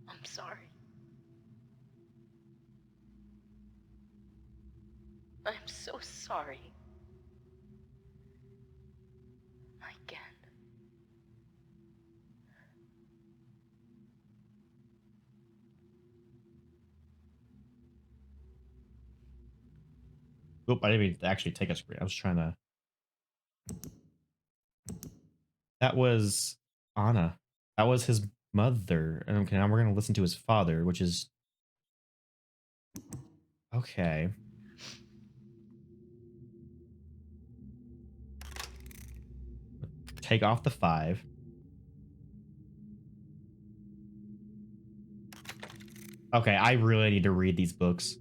I'm sorry. I'm so sorry. Again. Oop, I didn't mean to actually take a screen. I was trying to. That was Anna. That was his mother. And okay, now we're gonna listen to his father, which is okay. Take off the 5. Okay, I really need to read these books.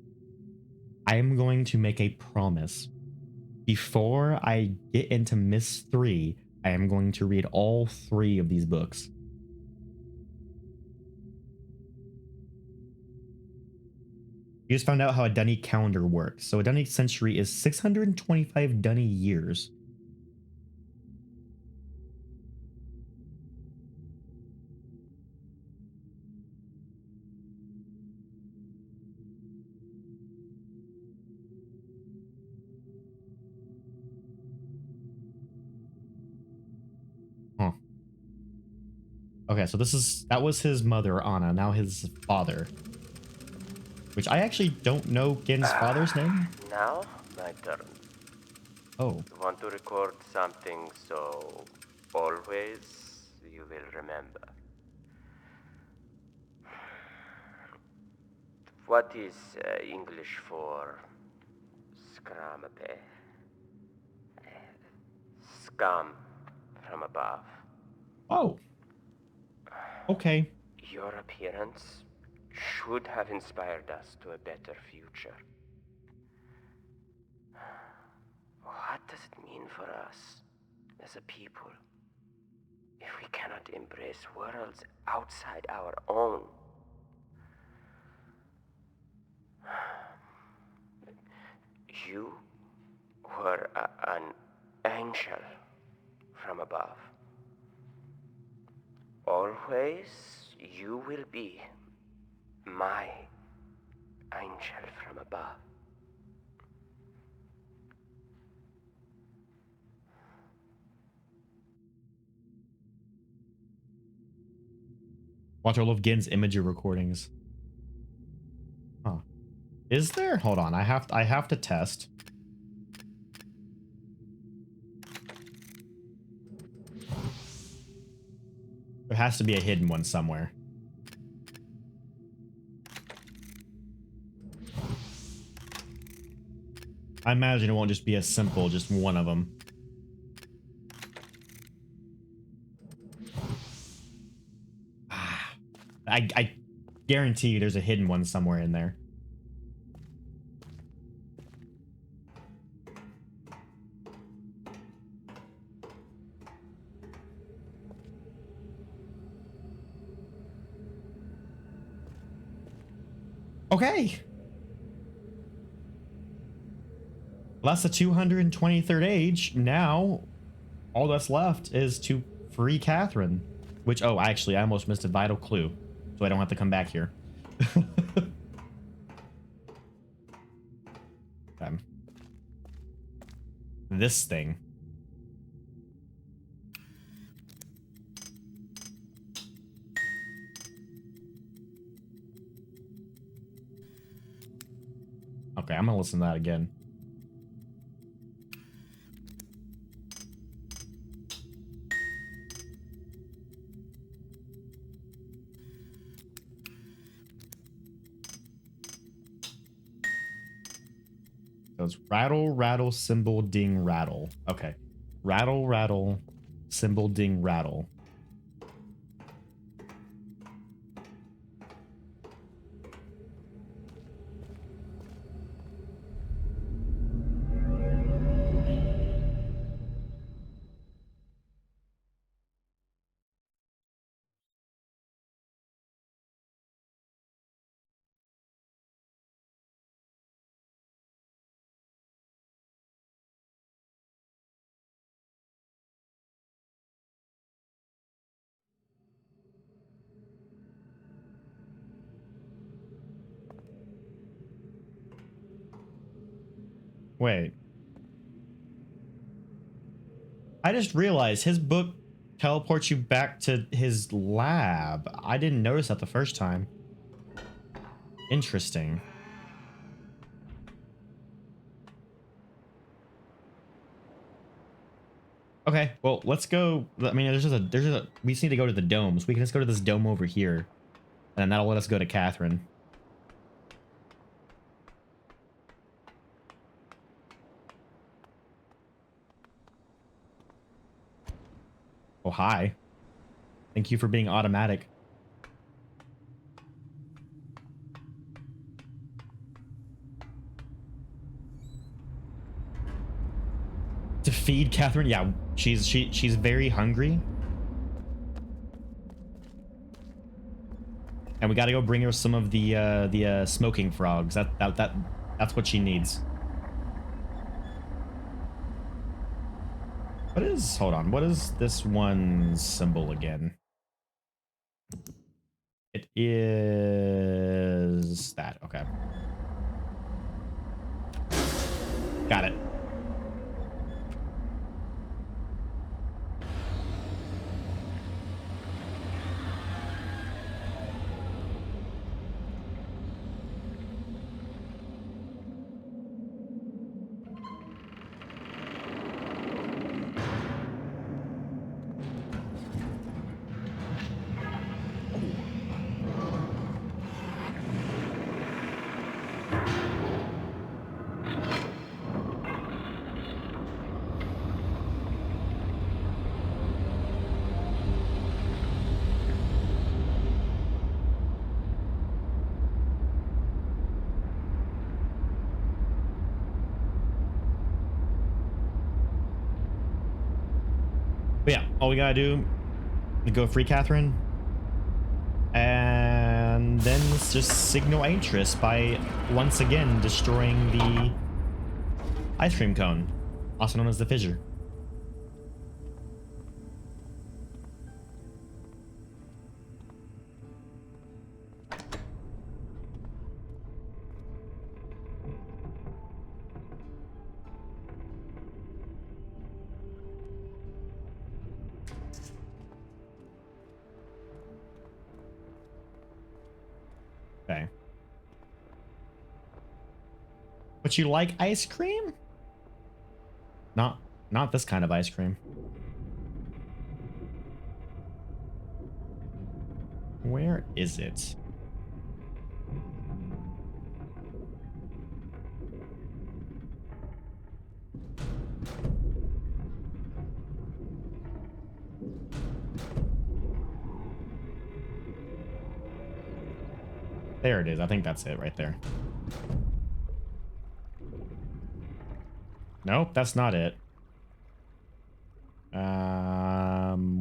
I am going to make a promise. Before I get into Myst 3, I am going to read all 3 of these books. You just found out how a Dunny calendar works. So a Dunny century is 625 Dunny years. Huh. Okay, so that was his mother, Anna, now his father. Which I actually don't know Gen's father's name. Now, my turn. Oh. Want to record something so always you will remember. What is English for scramape? Scum from above. Oh. Okay. Your appearance should have inspired us to a better future. What does it mean for us as a people if we cannot embrace worlds outside our own? You were an angel from above. Always you will be my angel from above. Watch all of Gen's imagery recordings. Huh. Is there? Hold on. I have to test. There has to be a hidden one somewhere. I imagine it won't just be as simple, just one of them. I guarantee you there's a hidden one somewhere in there. Okay. Well, that's the 223rd age. Now, all that's left is to free Catherine. Which, oh, actually, I almost missed a vital clue. So I don't have to come back here. Okay. This thing. Okay, I'm gonna listen to that again. So it's rattle, rattle, cymbal, ding, rattle. Okay. Rattle, rattle, cymbal, ding, rattle. Wait. I just realized his book teleports you back to his lab. I didn't notice that the first time. Interesting. Okay, well, let's go. I mean, we just need to go to the domes. We can just go to this dome over here, and that'll let us go to Catherine. Oh, hi. Thank you for being automatic. To feed Catherine? Yeah, she's very hungry. And we gotta go bring her some of the smoking frogs. That's what she needs. Hold on, what is this one's symbol again? It is that, okay. Got it. But yeah, all we gotta do is go free Catherine. And then let's just signal Atrus by once again destroying the ice cream cone, also known as the fissure. Okay. But you like ice cream? Not this kind of ice cream. Where is it? There it is. I think that's it right there. Nope, that's not it.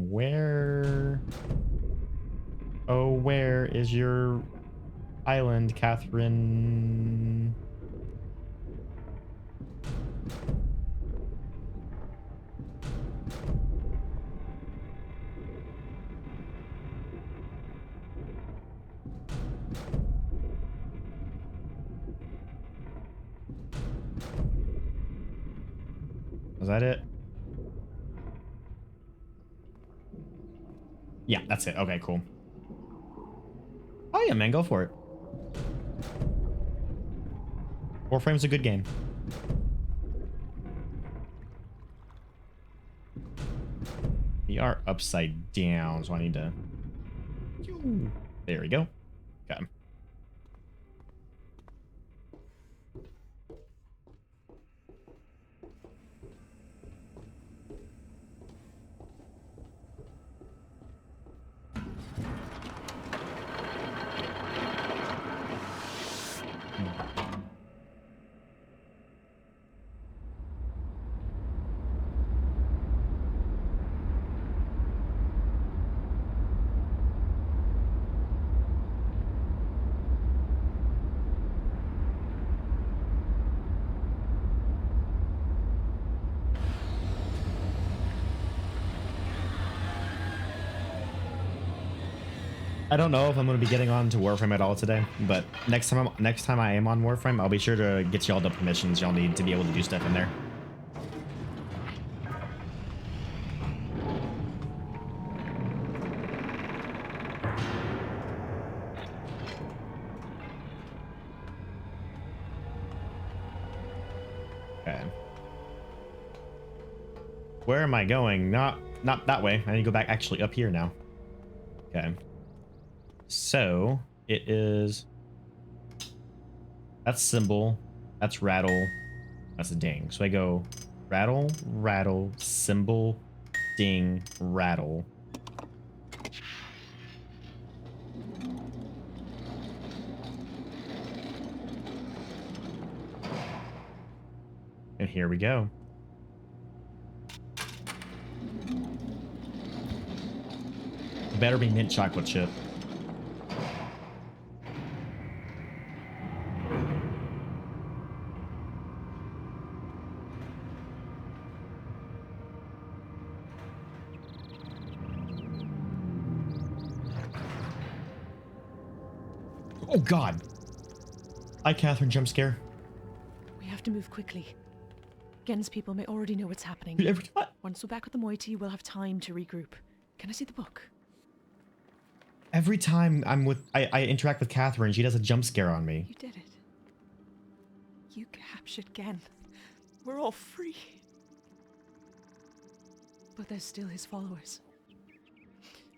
Where? Oh, where is your island, Catherine? Was that it? Yeah, that's it. Okay, cool. Oh yeah, man, go for it. Warframe's a good game. We are upside down, so I need to... There we go. Okay. I don't know if I'm going to be getting on to Warframe at all today, but next time I am on Warframe, I'll be sure to get you all the permissions y'all need to be able to do stuff in there. Okay. Where am I going? Not that way. I need to go back actually up here now. Okay. So it is, that's symbol, that's rattle, that's a ding. So I go rattle, rattle, symbol, ding, rattle. And here we go. Better be mint chocolate chip. Oh God! Hi, Catherine. Jump scare. We have to move quickly. Ghen's people may already know what's happening. Dude, every time, Once we're back with the moiety, we'll have time to regroup. Can I see the book? every time I interact with Catherine, she does a jump scare on me. You did it. You captured Ghen. We're all free. But there's still his followers.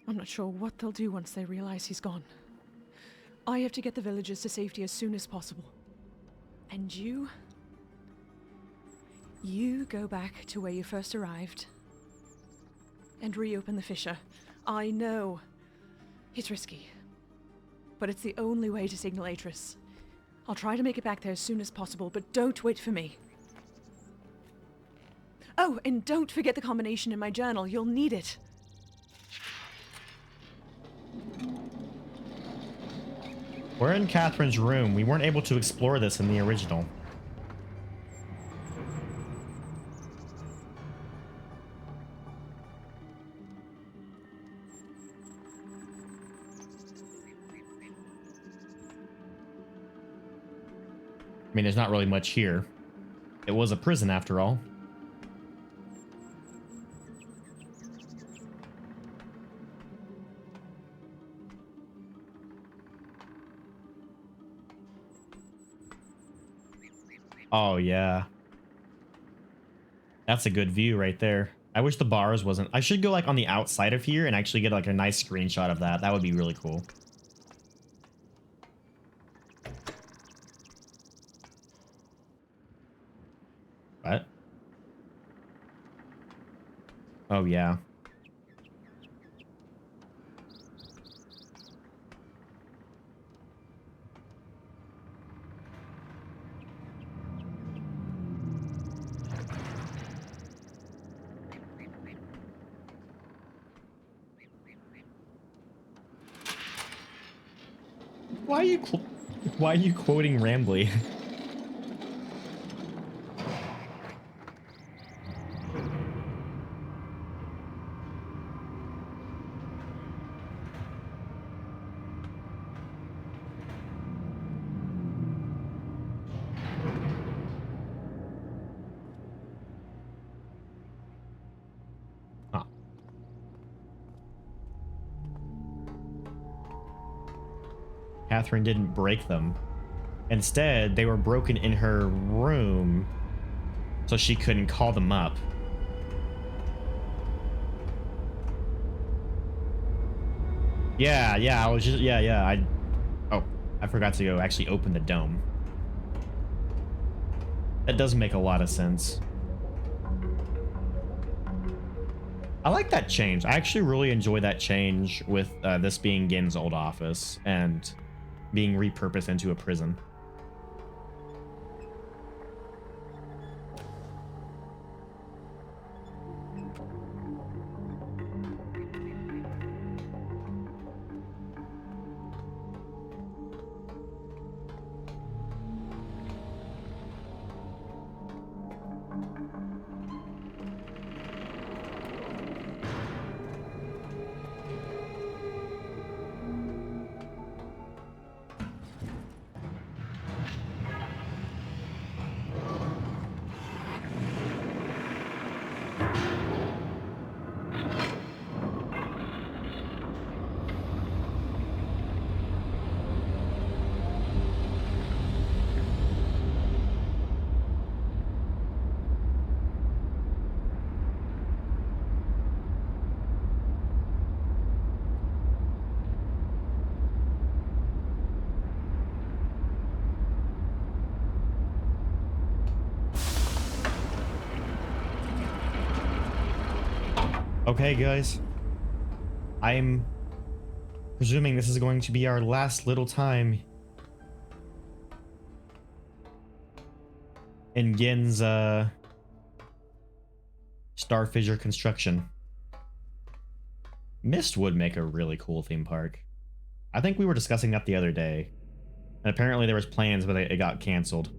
I'm not sure what they'll do once they realize he's gone. I have to get the villagers to safety as soon as possible. And you go back to where you first arrived and reopen the fissure. I know it's risky, but it's the only way to signal Atrus. I'll try to make it back there as soon as possible, but don't wait for me. Oh, and don't forget the combination in my journal. You'll need it. We're in Catherine's room. We weren't able to explore this in the original. I mean, there's not really much here. It was a prison after all. Oh, yeah. That's a good view right there. I wish the bars wasn't... I should go like on the outside of here and actually get like a nice screenshot of that. That would be really cool. What? Oh, yeah. Why are you quoting Rambly? Huh. Catherine didn't break them. Instead, they were broken in her room, so she couldn't call them up. Yeah, I was just, yeah, oh, I forgot to go actually open the dome. That does make a lot of sense. I like that change. I actually really enjoy that change with this being Ghen's old office and being repurposed into a prison. Okay, guys. I'm presuming this is going to be our last little time in Ghen's Starfisher construction. Myst would make a really cool theme park. I think we were discussing that the other day. And apparently there was plans, but it got canceled.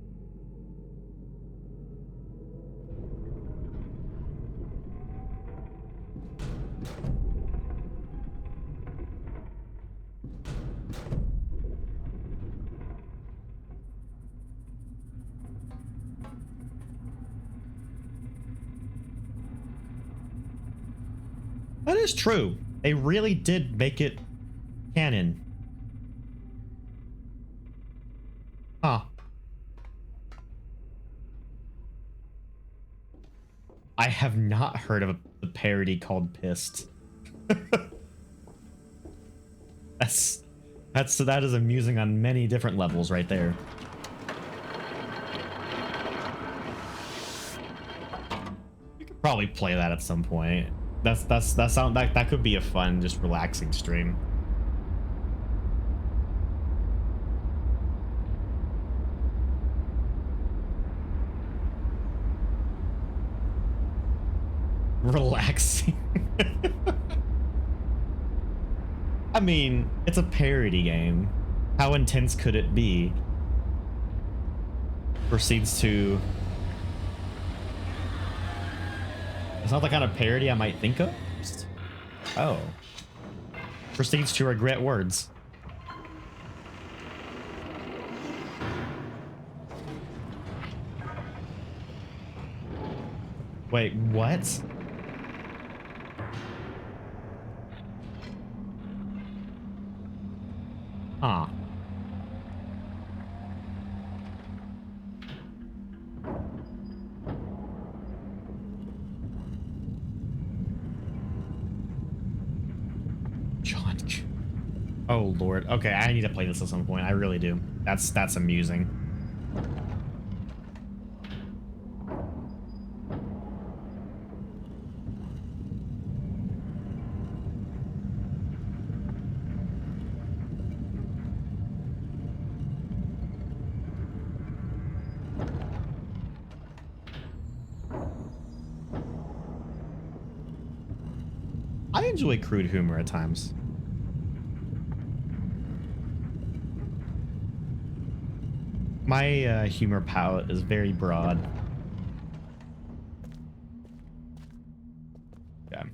That is true. They really did make it canon. Huh. I have not heard of a parody called Pissed. That is amusing on many different levels right there. You could probably play that at some point. That could be a fun, just relaxing stream. Relaxing. I mean, it's a parody game. How intense could it be? Proceeds to... It's not the kind of parody I might think of. Oh. Proceeds to regret words. Wait, what? Huh. John. Oh Lord. Okay, I need to play this at some point. I really do. That's amusing. I enjoy crude humor at times. My humor palette is very broad. Yeah.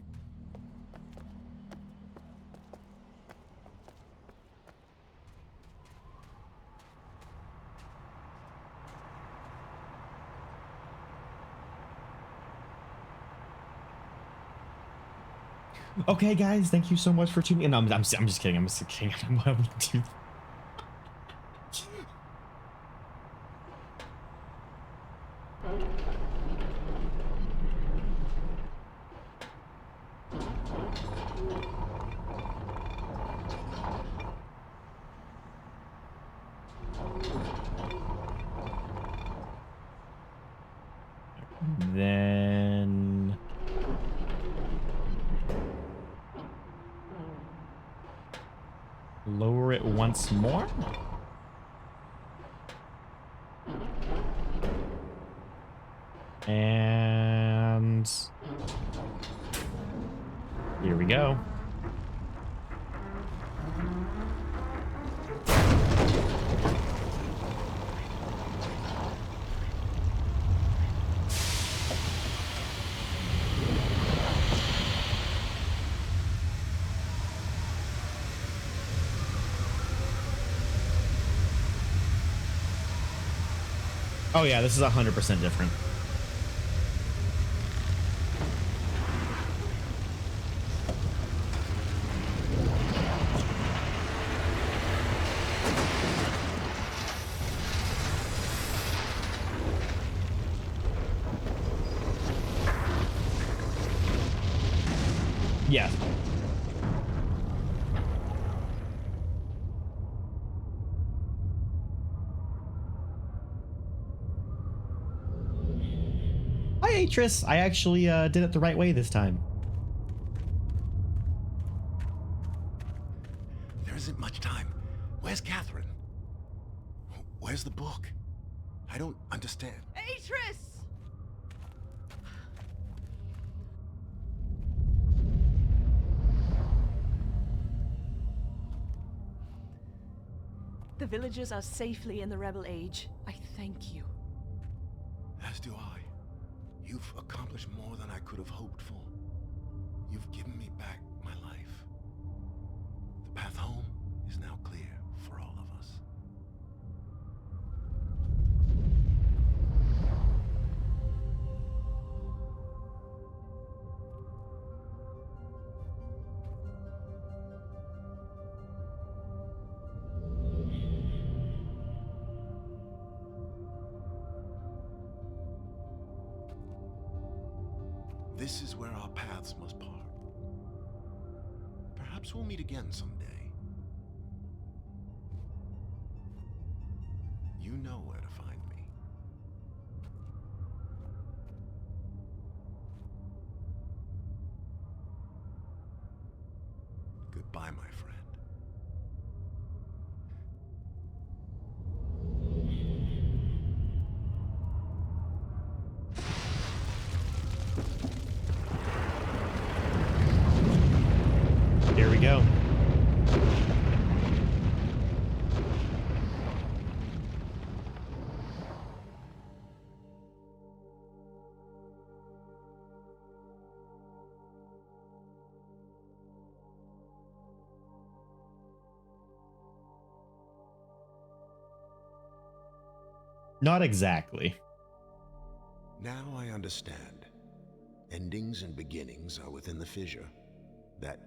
Okay, guys, thank you so much for tuning in. No, I'm just kidding. I'm just kidding. Why would I do that? Then lower it once more. And here we go. Oh yeah, this is 100% different. Yeah. Hi, Atrus. I actually did it the right way this time. There isn't much time. Where's Catherine? Where's the book? I don't understand. Atrus! The villagers are safely in the Rebel Age. I thank you. As do I. You've accomplished more than I could have hoped for. You've given me back my life. The path home is now clear for all of us. This is where our paths must part. Perhaps we'll meet again someday. You know where to find me. Goodbye, my friend. we go. Not exactly. Now I understand. Endings and beginnings are within the fissure. That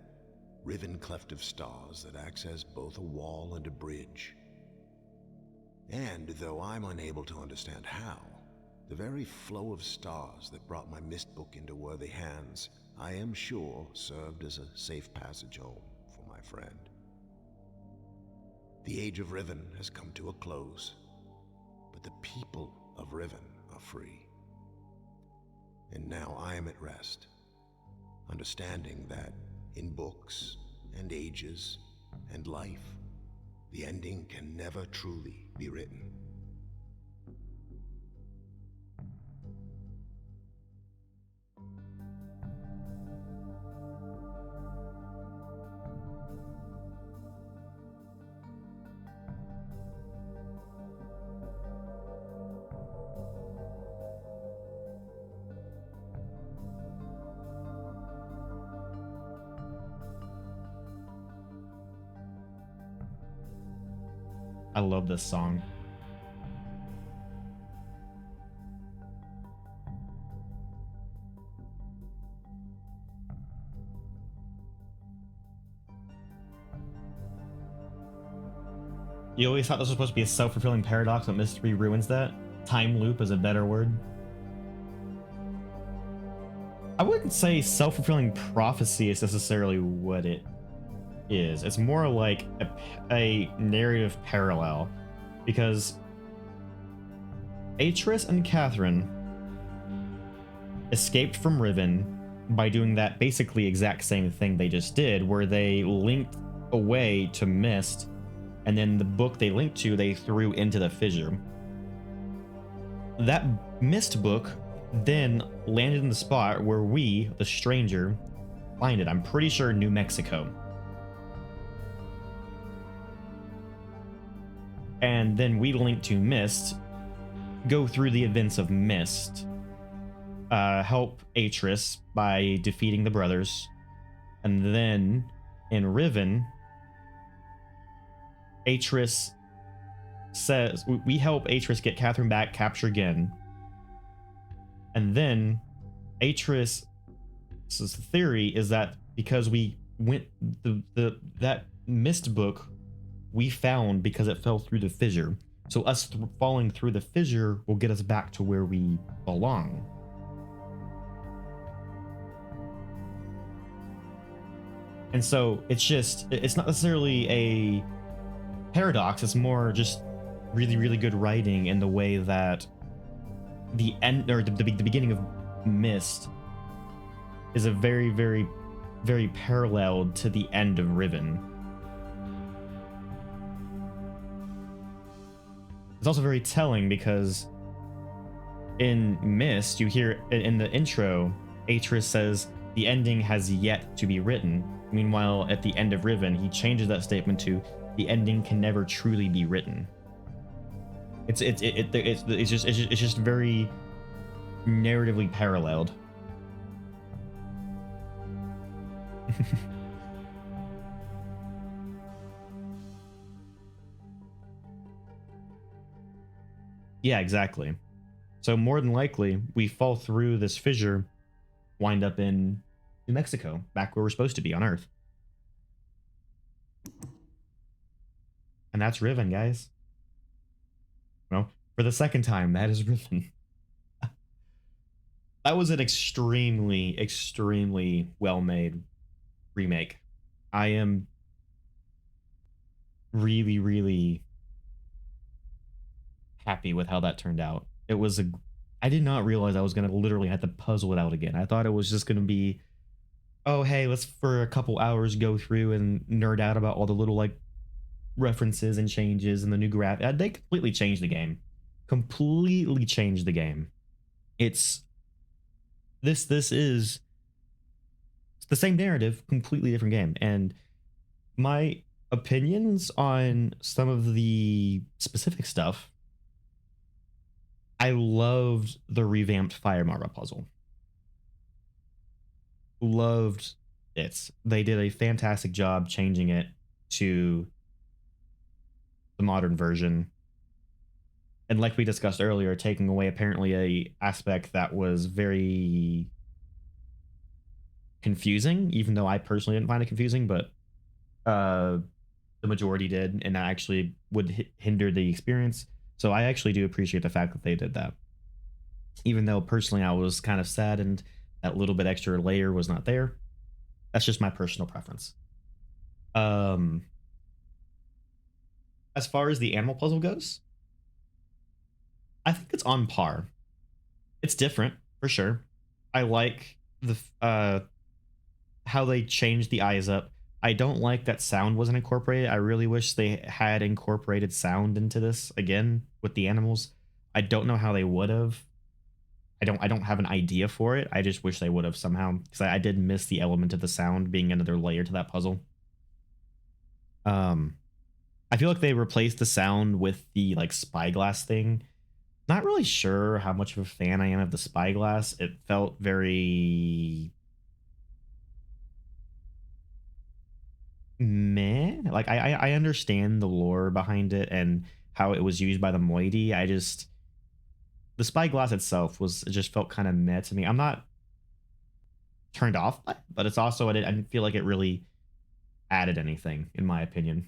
riven cleft of stars that acts as both a wall and a bridge. And though I'm unable to understand how, the very flow of stars that brought my Myst book into worthy hands, I am sure served as a safe passage home for my friend. The age of Riven has come to a close, but the people of Riven are free. And now I am at rest, understanding that in books and ages and life, the ending can never truly be written. I love this song. You always thought this was supposed to be a self-fulfilling paradox, but Mystery ruins that? Time loop is a better word. I wouldn't say self-fulfilling prophecy is necessarily what it is. It's more like a narrative parallel, because Atrus and Catherine escaped from Riven by doing that basically exact same thing they just did, where they linked away to Myst, and then the book they linked to they threw into the fissure. That Myst book then landed in the spot where we, the stranger, find it. I'm pretty sure New Mexico. And then we link to Myst, go through the events of Myst, help Atrus by defeating the brothers, and then in Riven, Atrus says we help Atrus get Catherine back, capture Ghen, and then Atrus' theory is that because we went that Myst book we found because it fell through the fissure. So us falling through the fissure will get us back to where we belong. And so it's not necessarily a paradox, it's more just really, really good writing in the way that the end, or the beginning of Myst is a very, very, very paralleled to the end of Riven. It's also very telling because in Myst, you hear in the intro, Atrus says the ending has yet to be written. Meanwhile, at the end of Riven, he changes that statement to the ending can never truly be written. It's just very narratively paralleled. Yeah, exactly. So more than likely, we fall through this fissure, wind up in New Mexico, back where we're supposed to be on Earth. And that's Riven, guys. Well, for the second time, that is Riven. That was an extremely, extremely well-made remake. I am really, really happy with how that turned out. I did not realize I was going to literally have to puzzle it out again. I thought it was just going to be, oh, hey, let's for a couple hours go through and nerd out about all the little like references and changes and the new graph. They completely changed the game. Completely changed the game. It's the same narrative, completely different game. And My opinions on some of the specific stuff. I loved the revamped Fire Marble puzzle. Loved it. They did a fantastic job changing it to the modern version. And like we discussed earlier, taking away apparently a aspect that was very confusing, even though I personally didn't find it confusing, but the majority did, and that actually would hinder the experience. So I actually do appreciate the fact that they did that. Even though personally I was kind of sad and that little bit extra layer was not there. That's just my personal preference. Um as far as the animal puzzle goes, I think it's on par. It's different for sure. I like the how they changed the eyes up. I don't like that sound wasn't incorporated. I really wish they had incorporated sound into this again with the animals. I don't know how they would have. I don't have an idea for it. I just wish they would have somehow, because I did miss the element of the sound being another layer to that puzzle. I feel like they replaced the sound with the like spyglass thing. Not really sure how much of a fan I am of the spyglass. It felt very meh. Like I understand the lore behind it and how it was used by the moiety. I just, the spyglass itself was, it just felt kind of meh to me. I'm not turned off by it, but it's also, I didn't feel like it really added anything in my opinion.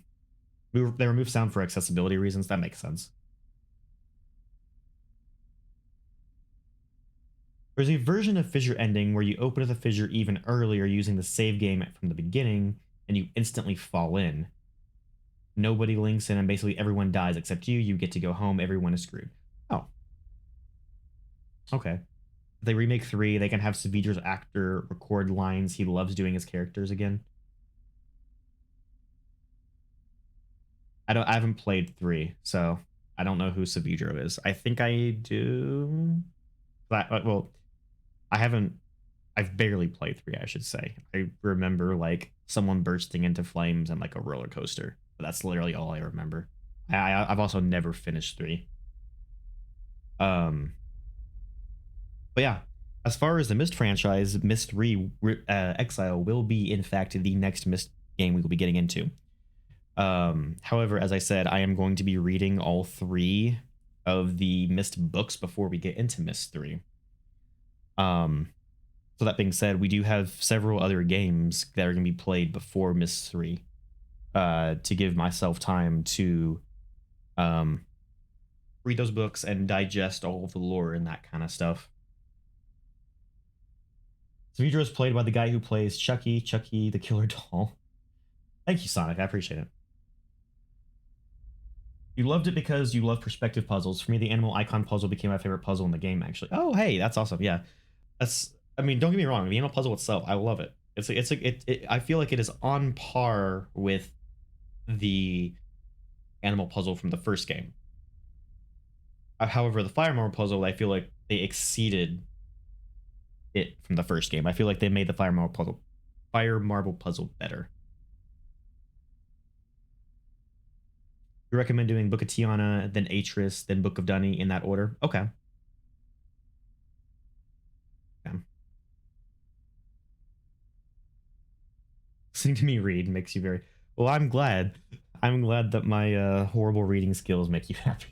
They removed sound for accessibility reasons. That makes sense. There's a version of fissure ending where you open the fissure even earlier using the save game from the beginning and you instantly fall in. Nobody links in and basically everyone dies except you. You get to go home. Everyone is screwed. Oh. Okay. If they remake 3, they can have Savidra's actor record lines he loves doing his characters again. I haven't played 3, so I don't know who Savidra is. I think I do. Well, I haven't. I've barely played 3, I should say. I remember like someone bursting into flames and like a roller coaster. But that's literally all I remember. I've also never finished 3. But yeah, as far as the Myst franchise, Myst 3 Exile will be in fact the next Myst game we will be getting into. However, as I said, I am going to be reading all 3 of the Myst books before we get into Myst 3. So that being said, we do have several other games that are going to be played before Myst 3 to give myself time to read those books and digest all of the lore and that kind of stuff. Savidra is played by the guy who plays Chucky the Killer Doll. Thank you, Sonic. I appreciate it. You loved it because you love perspective puzzles. For me, the animal icon puzzle became my favorite puzzle in the game, actually. Oh, hey, that's awesome. Yeah. I mean, don't get me wrong. The animal puzzle itself, I love it. I feel like it is on par with the animal puzzle from the first game. However, the fire marble puzzle, I feel like they exceeded it from the first game. I feel like they made the fire marble puzzle better. You recommend doing Book of Tiana, then Atrus, then Book of Dunny in that order? Okay. Listening to me read makes you very well. I'm glad that my horrible reading skills make you happy.